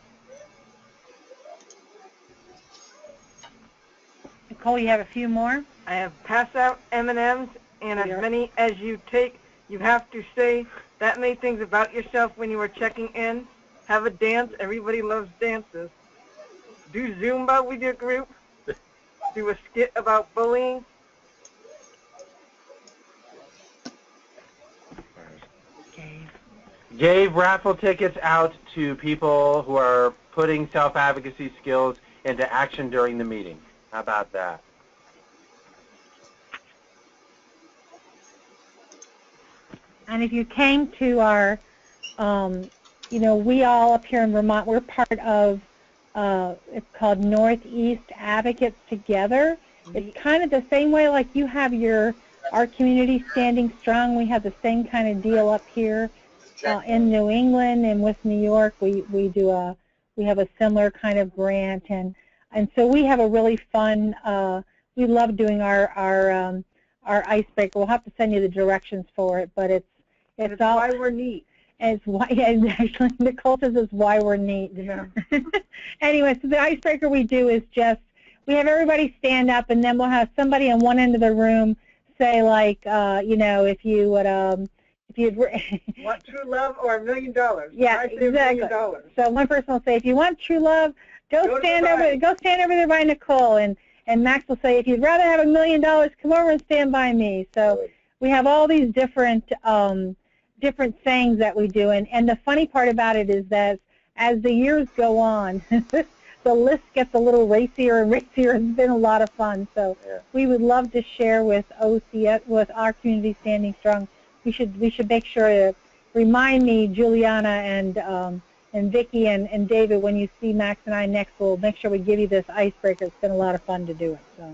Nicole, you have a few more? I have pass out M&Ms, and as many as you take, you have to say that many things about yourself when you are checking in. Have a dance. Everybody loves dances. Do Zumba with your group. Do a skit about bullying. Gave raffle tickets out to people who are putting self-advocacy skills into action during the meeting. How about that? And if you came to our, you know, we all up here in Vermont, we're part of, it's called Northeast Advocates Together. It's kind of the same way like you have our community standing strong. We have the same kind of deal up here in New England and with New York. We have a similar kind of grant, and so we have a really fun. We love doing our icebreaker. We'll have to send you the directions for it, but it's all why we're neat. It's why, and actually Nicole says it's why we're neat. You know. Anyway, so the icebreaker we do is just we have everybody stand up, and then we'll have somebody on one end of the room say like, you know, if you would if you'd want true love or $1 million. Yeah, I say exactly. $1 million. So one person will say, if you want true love, go stand over there by Nicole, and Max will say, if you'd rather have $1 million, come over and stand by me. So we have all these different different sayings that we do, and the funny part about it is that as the years go on, the list gets a little racier and racier. It's been a lot of fun. So we would love to share with OCS, with our community standing strong. We should make sure to remind me, Juliana and Vicki and David, when you see Max and I next, we'll make sure we give you this icebreaker. It's been a lot of fun to do it. So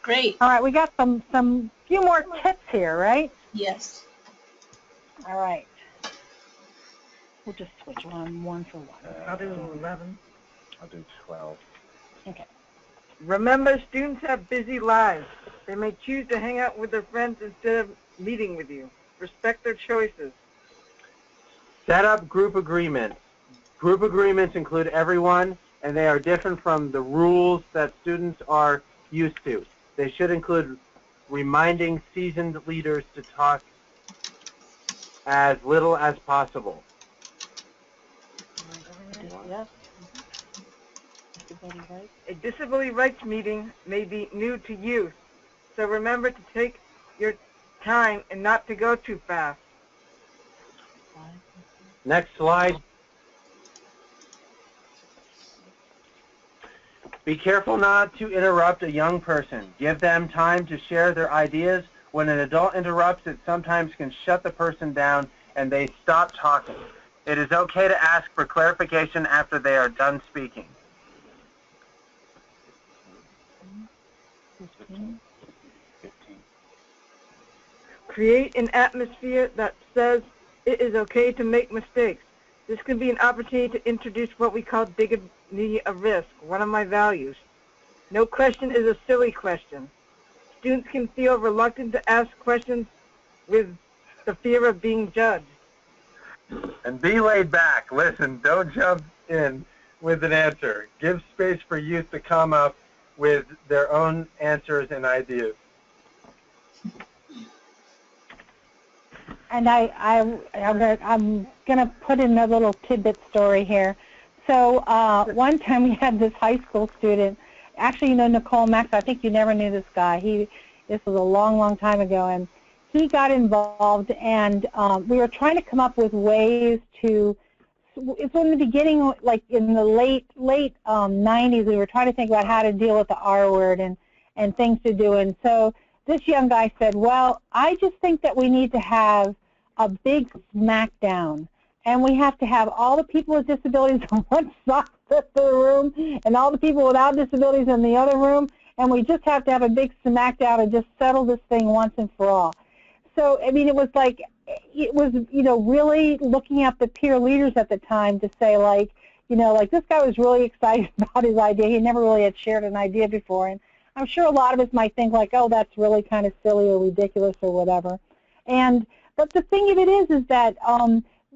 Great. all right, we got some few more tips here, right? Yes. All right. We'll just switch one for one. I'll do 11. I'll do 12. Okay. Remember, students have busy lives. They may choose to hang out with their friends instead of meeting with you. Respect their choices. Set up group agreements. Group agreements include everyone, and they are different from the rules that students are used to. They should include reminding seasoned leaders to talk as little as possible. Yes. A disability rights meeting may be new to youth, so remember to take your time and not to go too fast. Next slide. Be careful not to interrupt a young person. Give them time to share their ideas. When an adult interrupts, it sometimes can shut the person down and they stop talking. It is okay to ask for clarification after they are done speaking. Create an atmosphere that says it is okay to make mistakes. This can be an opportunity to introduce what we call dignity of risk, one of my values. No question is a silly question. Students can feel reluctant to ask questions with the fear of being judged. And be laid back. Listen, don't jump in with an answer. Give space for youth to come up with their own answers and ideas. And I'm gonna put in a little tidbit story here. So one time we had this high school student. Actually, you know, Nicole, Max, I think you never knew this guy. This was a long time ago, and he got involved, and we were trying to come up with ways to. It's in the beginning, like in the late 90s, we were trying to think about how to deal with the R word and things to do. And so this young guy said, well, I just think that we need to have a big smackdown, and we have to have all the people with disabilities on one side of the room and all the people without disabilities in the other room, and we just have to have a big smackdown and just settle this thing once and for all. So, I mean, it was, you know, really looking at the peer leaders at the time to say, like, you know, like this guy was really excited about his idea. He never really had shared an idea before, and I'm sure a lot of us might think like, oh, that's really kind of silly or ridiculous or whatever. But the thing of it is that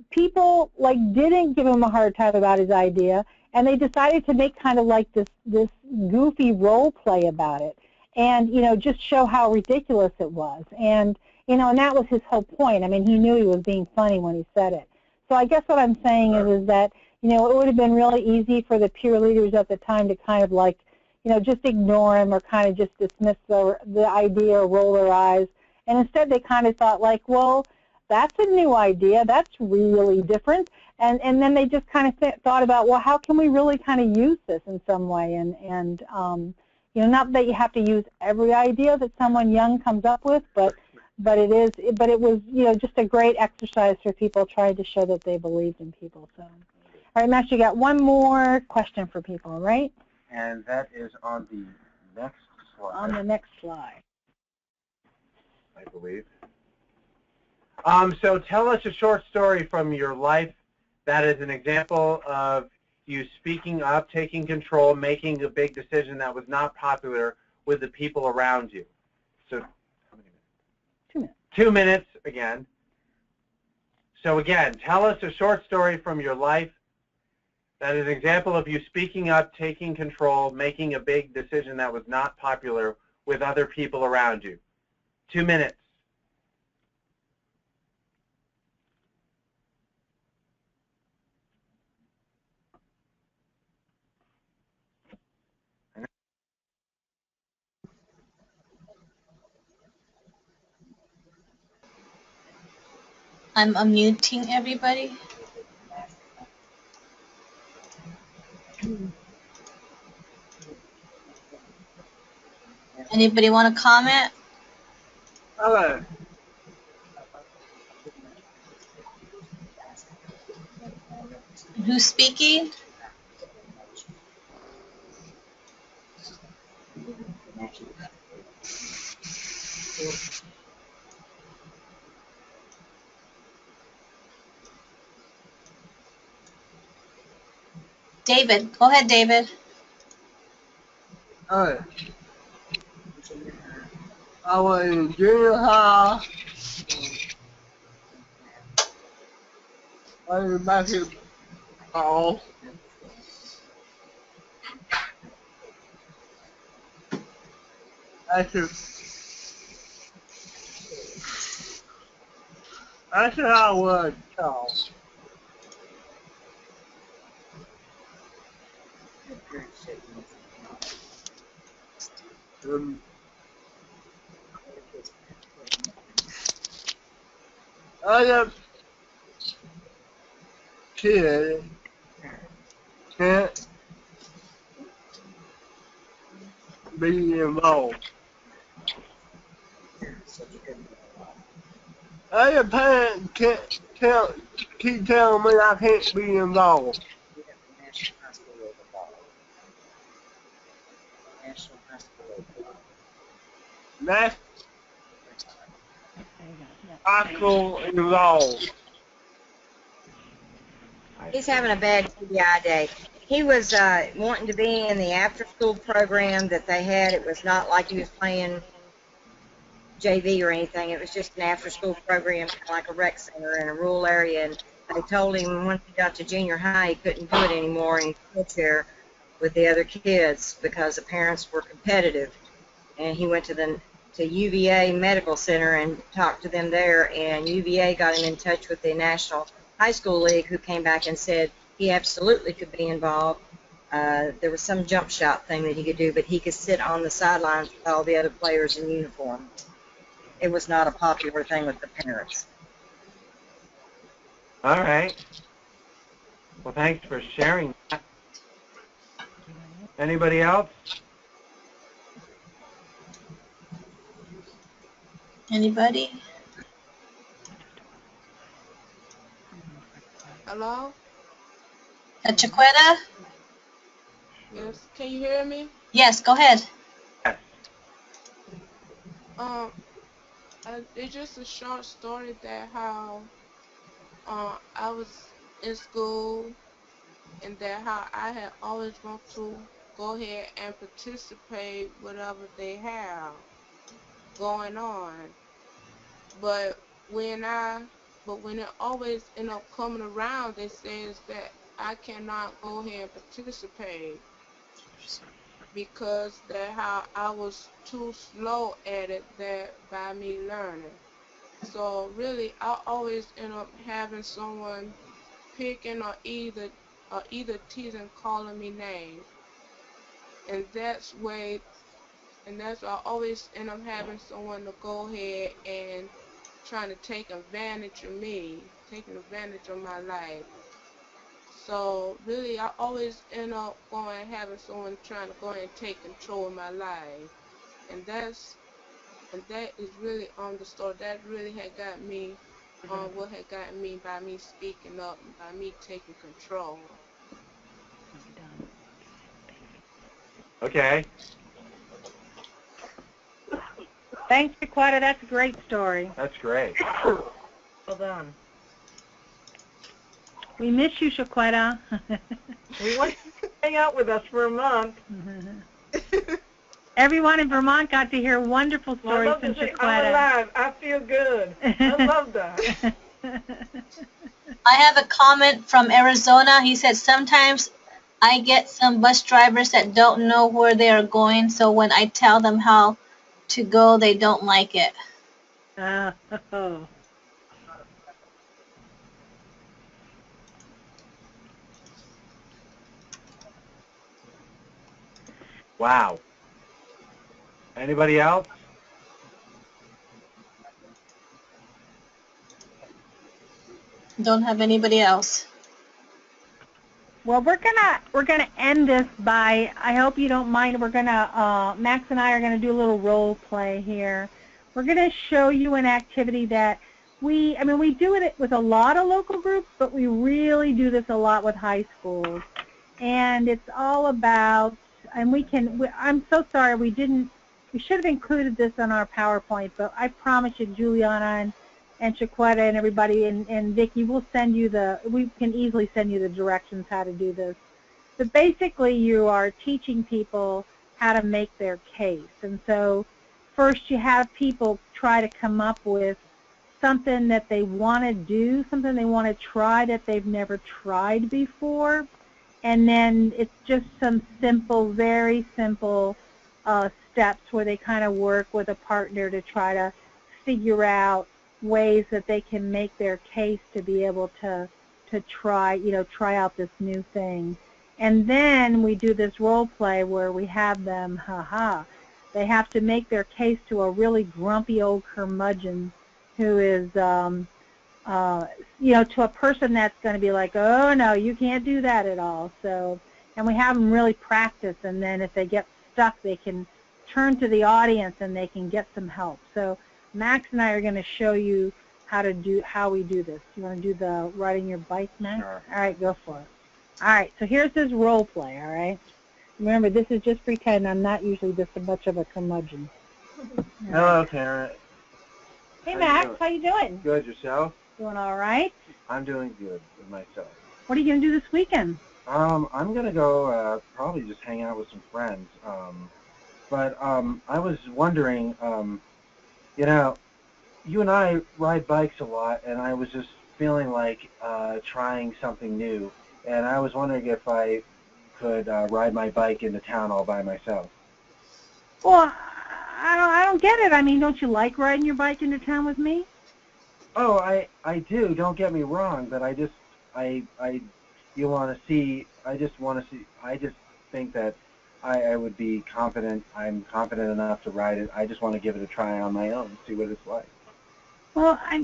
people like didn't give him a hard time about his idea, and they decided to make kind of like this goofy role play about it, and just show how ridiculous it was. And and that was his whole point. I mean, he knew he was being funny when he said it. So I guess what I'm saying is that it would have been really easy for the peer leaders at the time to kind of like just ignore him or kind of just dismiss the idea or roll their eyes. And instead they kind of thought like, well, that's a new idea. That's really different. And then they just kind of thought about, well, how can we really kind of use this in some way? And not that you have to use every idea that someone young comes up with, but it was just a great exercise for people trying to show that they believed in people. So, all right, Max, you got one more question for people, right? And that is on the next slide. On the next slide. I believe. So tell us a short story from your life that is an example of you speaking up, taking control, making a big decision that was not popular with the people around you. So how many minutes? 2 minutes. 2 minutes again. So again, tell us a short story from your life that is an example of you speaking up, taking control, making a big decision that was not popular with other people around you. 2 minutes. I'm unmuting everybody. Anybody want to comment? Hello. Who's speaking? David. Go ahead, David. Hello. I was in junior high. I was in basketball. That's how I was taught. Other kids can't be involved. Other parents can't keep telling me I can't be involved. That's high school involved. He's having a bad TBI day. He was wanting to be in the after-school program that they had. It was not like he was playing JV or anything. It was just an after-school program, kind of like a rec center in a rural area. And they told him once he got to junior high, he couldn't do it anymore and he could there with the other kids because the parents were competitive. And he went to UVA Medical Center and talked to them there, and UVA got him in touch with the National High School League, who came back and said he absolutely could be involved. There was some jump shot thing that he could do, but he could sit on the sidelines with all the other players in uniform. It was not a popular thing with the parents. All right. Well, thanks for sharing that. Anybody else? Anybody? Hello? Chiquetta? Yes, can you hear me? Yes, go ahead. It's just a short story that how I was in school and that how I had always want to go ahead and participate whatever they have going on. But when I but when it always end up coming around, it says that I cannot go ahead and participate because that how I was too slow at it that by me learning. So really, I always end up having someone picking or either teasing, calling me names, and that's why I always end up having someone to go ahead and trying to take advantage of me, taking advantage of my life. So really, I always end up going having someone trying to go ahead and take control of my life, and that is really the story that really had got me on what had gotten me by me speaking up, and by me taking control. Okay. Thanks, Shaquetta. That's a great story. That's great. Well done. We miss you, Shaquetta. We want you to hang out with us for a month. Everyone in Vermont got to hear wonderful Well, I stories love from to say, Shaquetta. I'm alive. I feel good. I love that. I have a comment from Arizona. He said, sometimes I get some bus drivers that don't know where they are going, so when I tell them how to go, they don't like it. Oh. Wow. Anybody else? Don't have anybody else. Well, we're gonna end this by. I hope you don't mind. We're gonna Max and I are gonna do a little role play here. We're gonna show you an activity that we do it with a lot of local groups, but we really do this a lot with high schools. And it's all about. And I'm so sorry we didn't. We should have included this on our PowerPoint, but I promise you, Juliana and Shaquetta and everybody and Vicki, we can easily send you the directions how to do this. But basically you are teaching people how to make their case. And so first you have people try to come up with something that they want to do, something they want to try that they've never tried before. And then it's just some simple, very simple steps where they kind of work with a partner to try to figure out ways that they can make their case to be able to try out this new thing. And then we do this role play where we have them, they have to make their case to a really grumpy old curmudgeon who is, to a person that's going to be like, oh no, you can't do that at all. So, and we have them really practice, and then if they get stuck, they can turn to the audience and they can get some help. So Max and I are going to show you how we do this. You want to do the riding your bike, Max? Sure. All right, go for it. All right, so here's this role play, all right? Remember, this is just pretend. I'm not usually this much of a curmudgeon. Hello, Karen. Hey, Max, how you doing? Good. Yourself? Doing all right? I'm doing good with myself. What are you going to do this weekend? I'm going to go probably just hang out with some friends. But I was wondering, you and I ride bikes a lot, and I was just feeling like trying something new. And I was wondering if I could ride my bike into town all by myself. Well, I don't get it. I mean, don't you like riding your bike into town with me? Oh, I do. Don't get me wrong, but I just think that I would be confident. I'm confident enough to ride it. I just want to give it a try on my own, see what it's like. Well, I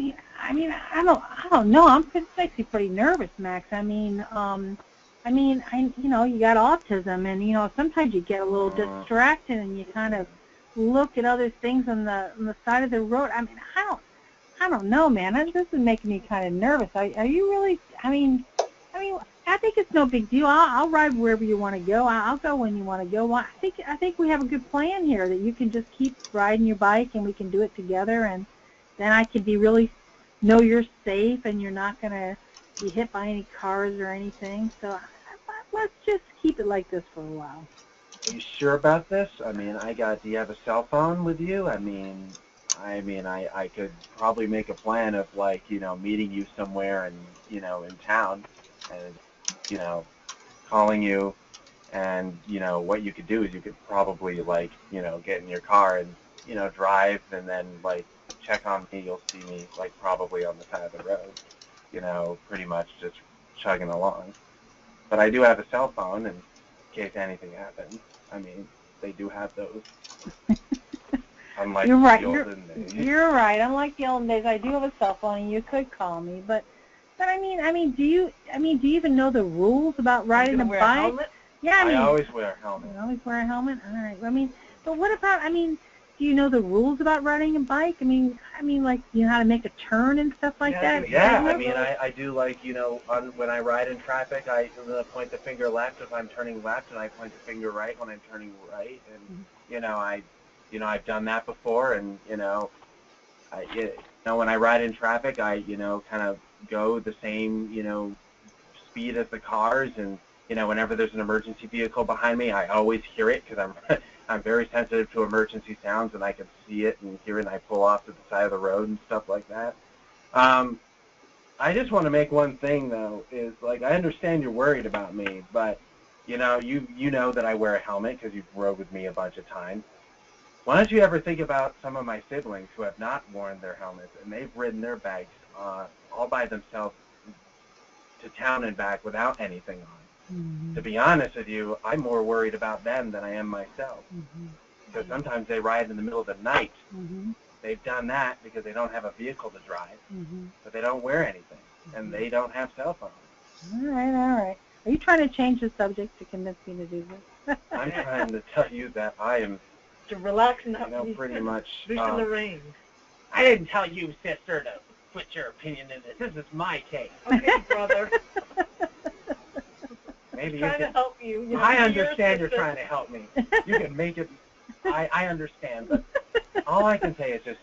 don't know. I'm actually pretty nervous, Max. You got autism, and sometimes you get a little distracted, and you kind of look at other things on the side of the road. I don't know, man. This is making me kind of nervous. Are you really? I think it's no big deal. I'll ride wherever you want to go. I'll go when you want to go. I think we have a good plan here that you can just keep riding your bike, and we can do it together, and then I could know you're safe and you're not going to be hit by any cars or anything. So let's just keep it like this for a while. Are you sure about this? Do you have a cell phone with you? I mean, I could probably make a plan of, like, meeting you somewhere in town and, calling you. And, what you could do is you could probably, like, get in your car and, drive and then, like, check on me. You'll see me, like, probably on the side of the road, pretty much just chugging along. But I do have a cell phone in case anything happens. I mean, they do have those. Unlike You're right. the olden days. You're right. Unlike the olden days, I do have a cell phone, and you could call me. But I mean, do you even know the rules about riding a wear bike? A helmet? Yeah, I always wear a helmet. You always wear a helmet. All right. I mean, but what about? I mean, do you know the rules about riding a bike? I mean, like, how to make a turn and stuff like that. Yeah, I mean, I do, like, when I ride in traffic, I point the finger left if I'm turning left, and I point the finger right when I'm turning right, and I've done that before, and when I ride in traffic, I kind of go the same speed as the cars, and whenever there's an emergency vehicle behind me, I always hear it because I'm very sensitive to emergency sounds, and I can see it and hear it, and I pull off to the side of the road and stuff like that. I just want to make one thing, though, is, like, I understand you're worried about me, but you know that I wear a helmet because you've rode with me a bunch of times. Why don't you ever think about some of my siblings who have not worn their helmets, and they've ridden their bikes all by themselves to town and back without anything on. Mm-hmm. To be honest with you, I'm more worried about them than I am myself. Because sometimes they ride in the middle of the night. Mm-hmm. They've done that because they don't have a vehicle to drive, but they don't wear anything, and they don't have cell phones. All right. Are you trying to change the subject to convince me to do this? I'm trying to tell you that I am to relax and not pretty much loosen the reins. I didn't tell you, sister, to put your opinion in this. This is my case. Okay, brother. Maybe I'm trying to help you. I understand you're trying to help me. You can make it. I understand, but all I can say is just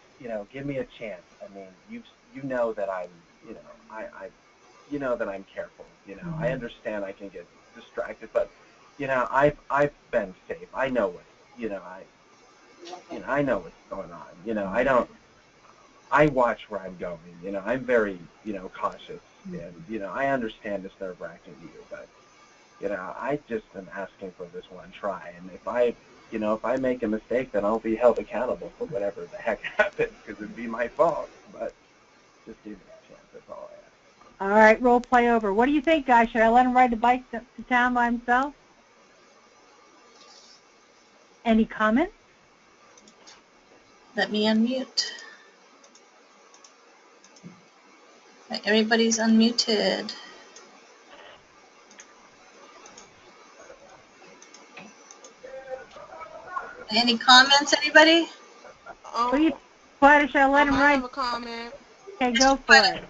give me a chance. I mean, you know that I'm that I'm careful. I understand I can get distracted, but I've been safe. I know what I know what's going on. I watch where I'm going. I'm very cautious, and I understand it's nerve-wracking to you, but I just am asking for this one try, and if I make a mistake, then I'll be held accountable for whatever the heck happens, because it'd be my fault. But just give me a chance. That's all I ask. All right, role play over. What do you think, guys? Should I let him ride the bike to town by himself? Any comments? Let me unmute. Right, everybody's unmuted. Any comments, anybody? Why should I let him ride? I have a comment. Okay, go for it.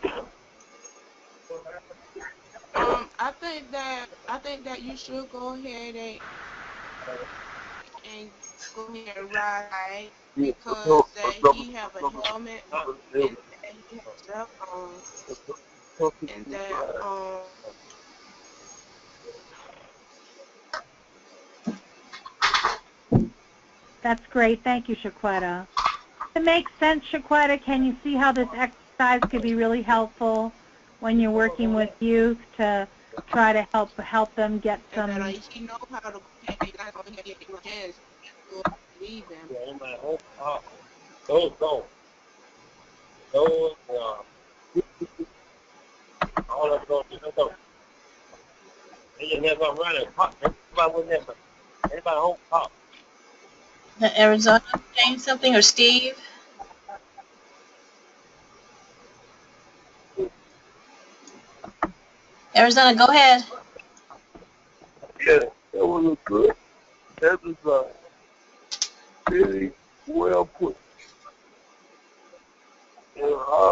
I think that you should go ahead and go ahead and ride because he have a helmet and he has cell phone and that That's great. Thank you, Shaquetta. It makes sense, Shaquetta. Can you see how this exercise could be really helpful when you're working with youth to try to help them get some? And he knows how to leave them. Arizona saying something, or Steve? Arizona, go ahead. Yeah, that was good. That was very well put. And I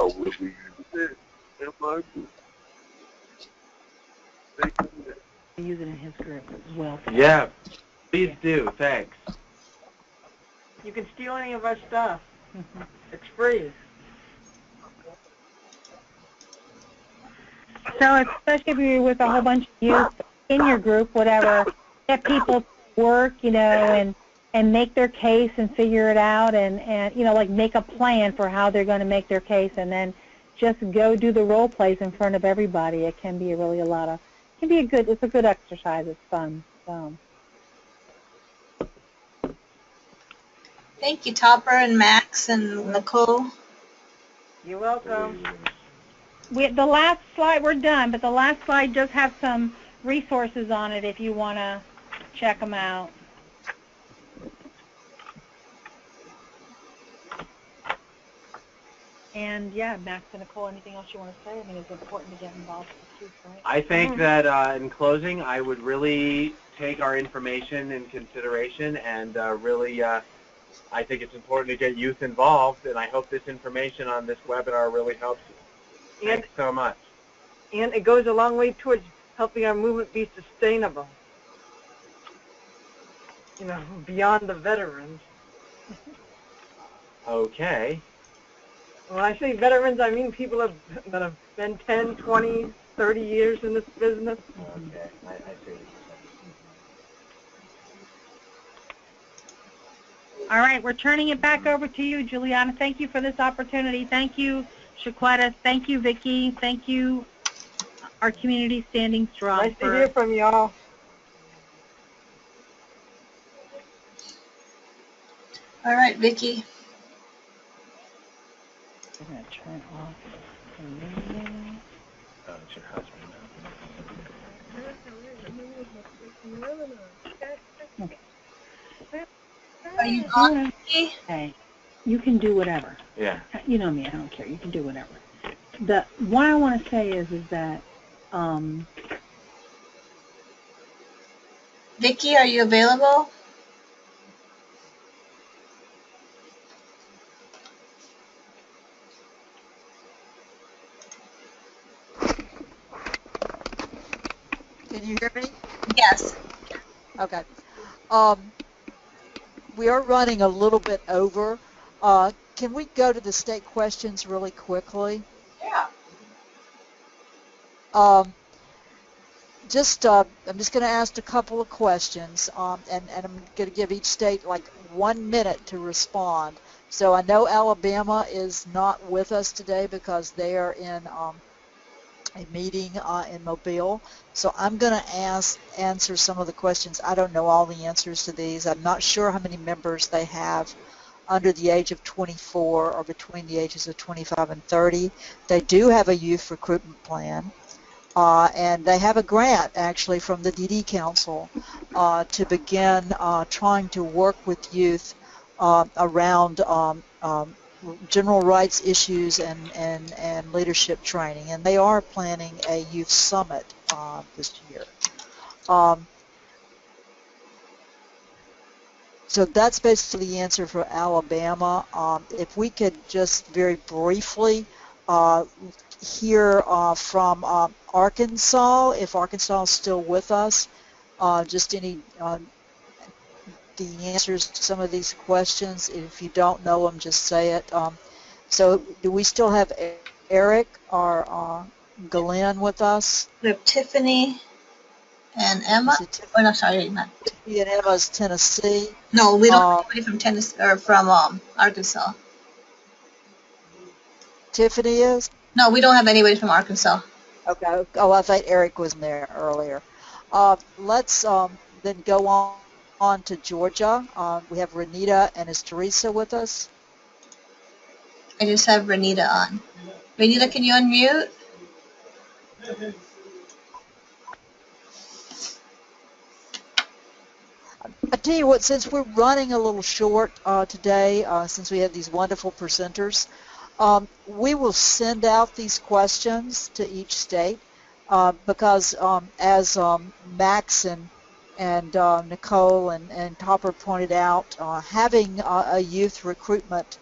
will be using that in my group. Use it in his group as well. Yeah, please do. Thanks. You can steal any of our stuff. It's free. So especially if you're with a whole bunch of youth in your group, whatever, get people to work, and and make their case and figure it out, and you know, like make a plan for how they're going to make their case, and then just go do the role plays in front of everybody. It can be really it's a good exercise. It's fun. So. Thank you, Topper and Max and Nicole. You're welcome. The last slide, we're done, but the last slide does have some resources on it if you want to check them out. And yeah, Max and Nicole, anything else you want to say? I mean, it's important to get involved with youth, right? I think that in closing, I would really take our information in consideration, and really, I think it's important to get youth involved, and I hope this information on this webinar really helps you. Thanks so much. And it goes a long way towards helping our movement be sustainable, you know, beyond the veterans. Okay. When I say veterans, I mean people that have been 10, 20, 30 years in this business. Okay, I see. All right, we're turning it back over to you, Juliana. Thank you for this opportunity. Thank you, Shaquetta. Thank you, Vicki. Thank you, our community standing strong. Nice to hear from y'all. All right, Vicki. I'm going to turn off the meeting. Oh, it's your husband. Okay. Are you on, Vicki? Hey, you can do whatever. Yeah. You know me, I don't care. You can do whatever. What I want to say is that Vicki, are you available? Can you hear me? Yes. Okay. We are running a little bit over. Can we go to the state questions really quickly? Yeah. I'm just going to ask a couple of questions, and I'm going to give each state like 1 minute to respond. So I know Alabama is not with us today because they are in a meeting in Mobile. So I'm going to answer some of the questions. I don't know all the answers to these. I'm not sure how many members they have under the age of 24 or between the ages of 25 and 30. They do have a youth recruitment plan. And they have a grant, actually, from the DD Council to begin trying to work with youth around general rights issues and leadership training. And they are planning a youth summit this year. So that's basically the answer for Alabama. If we could just very briefly hear from Arkansas, if Arkansas is still with us, just any the answers to some of these questions. If you don't know them, just say it. So do we still have Eric or Glenn with us? We have Tiffany and Emma. Oh, no, sorry, not Tiffany and Emma's Tennessee. No, we don't have anybody from Tennessee or from Arkansas. Tiffany is? No, we don't have anybody from Arkansas. Okay. Oh, I thought Eric was there earlier. Let's then go on to Georgia. We have Renita, and is Teresa with us? I just have Renita on. Renita, can you unmute? I tell you what, since we're running a little short today, since we have these wonderful presenters, we will send out these questions to each state because as Max and Nicole and Topper pointed out, having a youth recruitment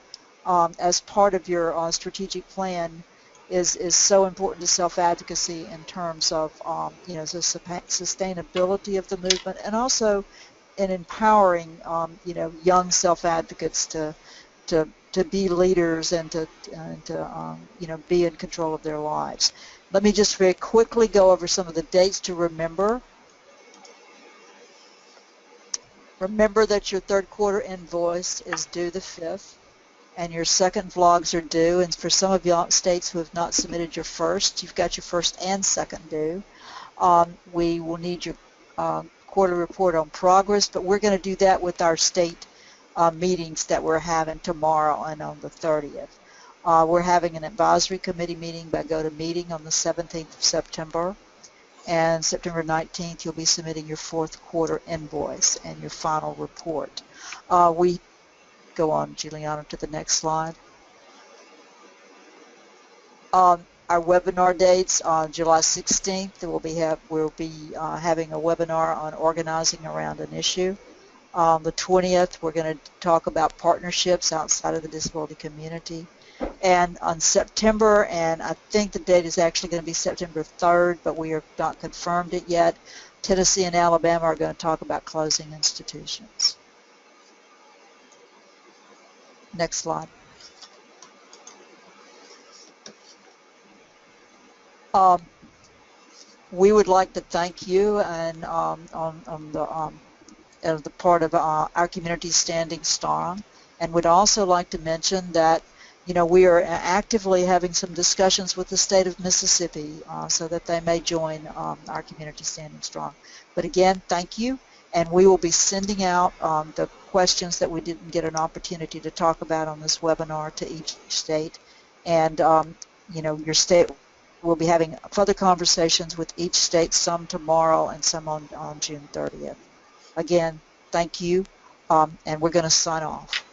as part of your strategic plan is so important to self-advocacy in terms of the sustainability of the movement, and also in empowering young self-advocates to be leaders and to be in control of their lives. Let me just very quickly go over some of the dates to remember. Remember that your third quarter invoice is due the 5th, and your second vlogs are due. And for some of y'all states who have not submitted your first, you've got your first and second due. We will need your quarterly report on progress, but we're going to do that with our state meetings that we're having tomorrow and on the 30th. We're having an advisory committee meeting by GoToMeeting on the 17th of September. And September 19th, you'll be submitting your fourth quarter invoice and your final report. We go on, Juliana, to the next slide. Our webinar dates on July 16th, we'll be having a webinar on organizing around an issue. On the 20th, we're going to talk about partnerships outside of the disability community. And on September, and I think the date is actually going to be September 3rd, but we have not confirmed it yet, Tennessee and Alabama are going to talk about closing institutions. Next slide. We would like to thank you and on the part of our community standing strong, and would also like to mention that we are actively having some discussions with the state of Mississippi so that they may join our community standing strong. But again, thank you, and we will be sending out the questions that we didn't get an opportunity to talk about on this webinar to each state, and your state will be having further conversations with each state, some tomorrow and some on June 30th. Again, thank you, and we're going to sign off.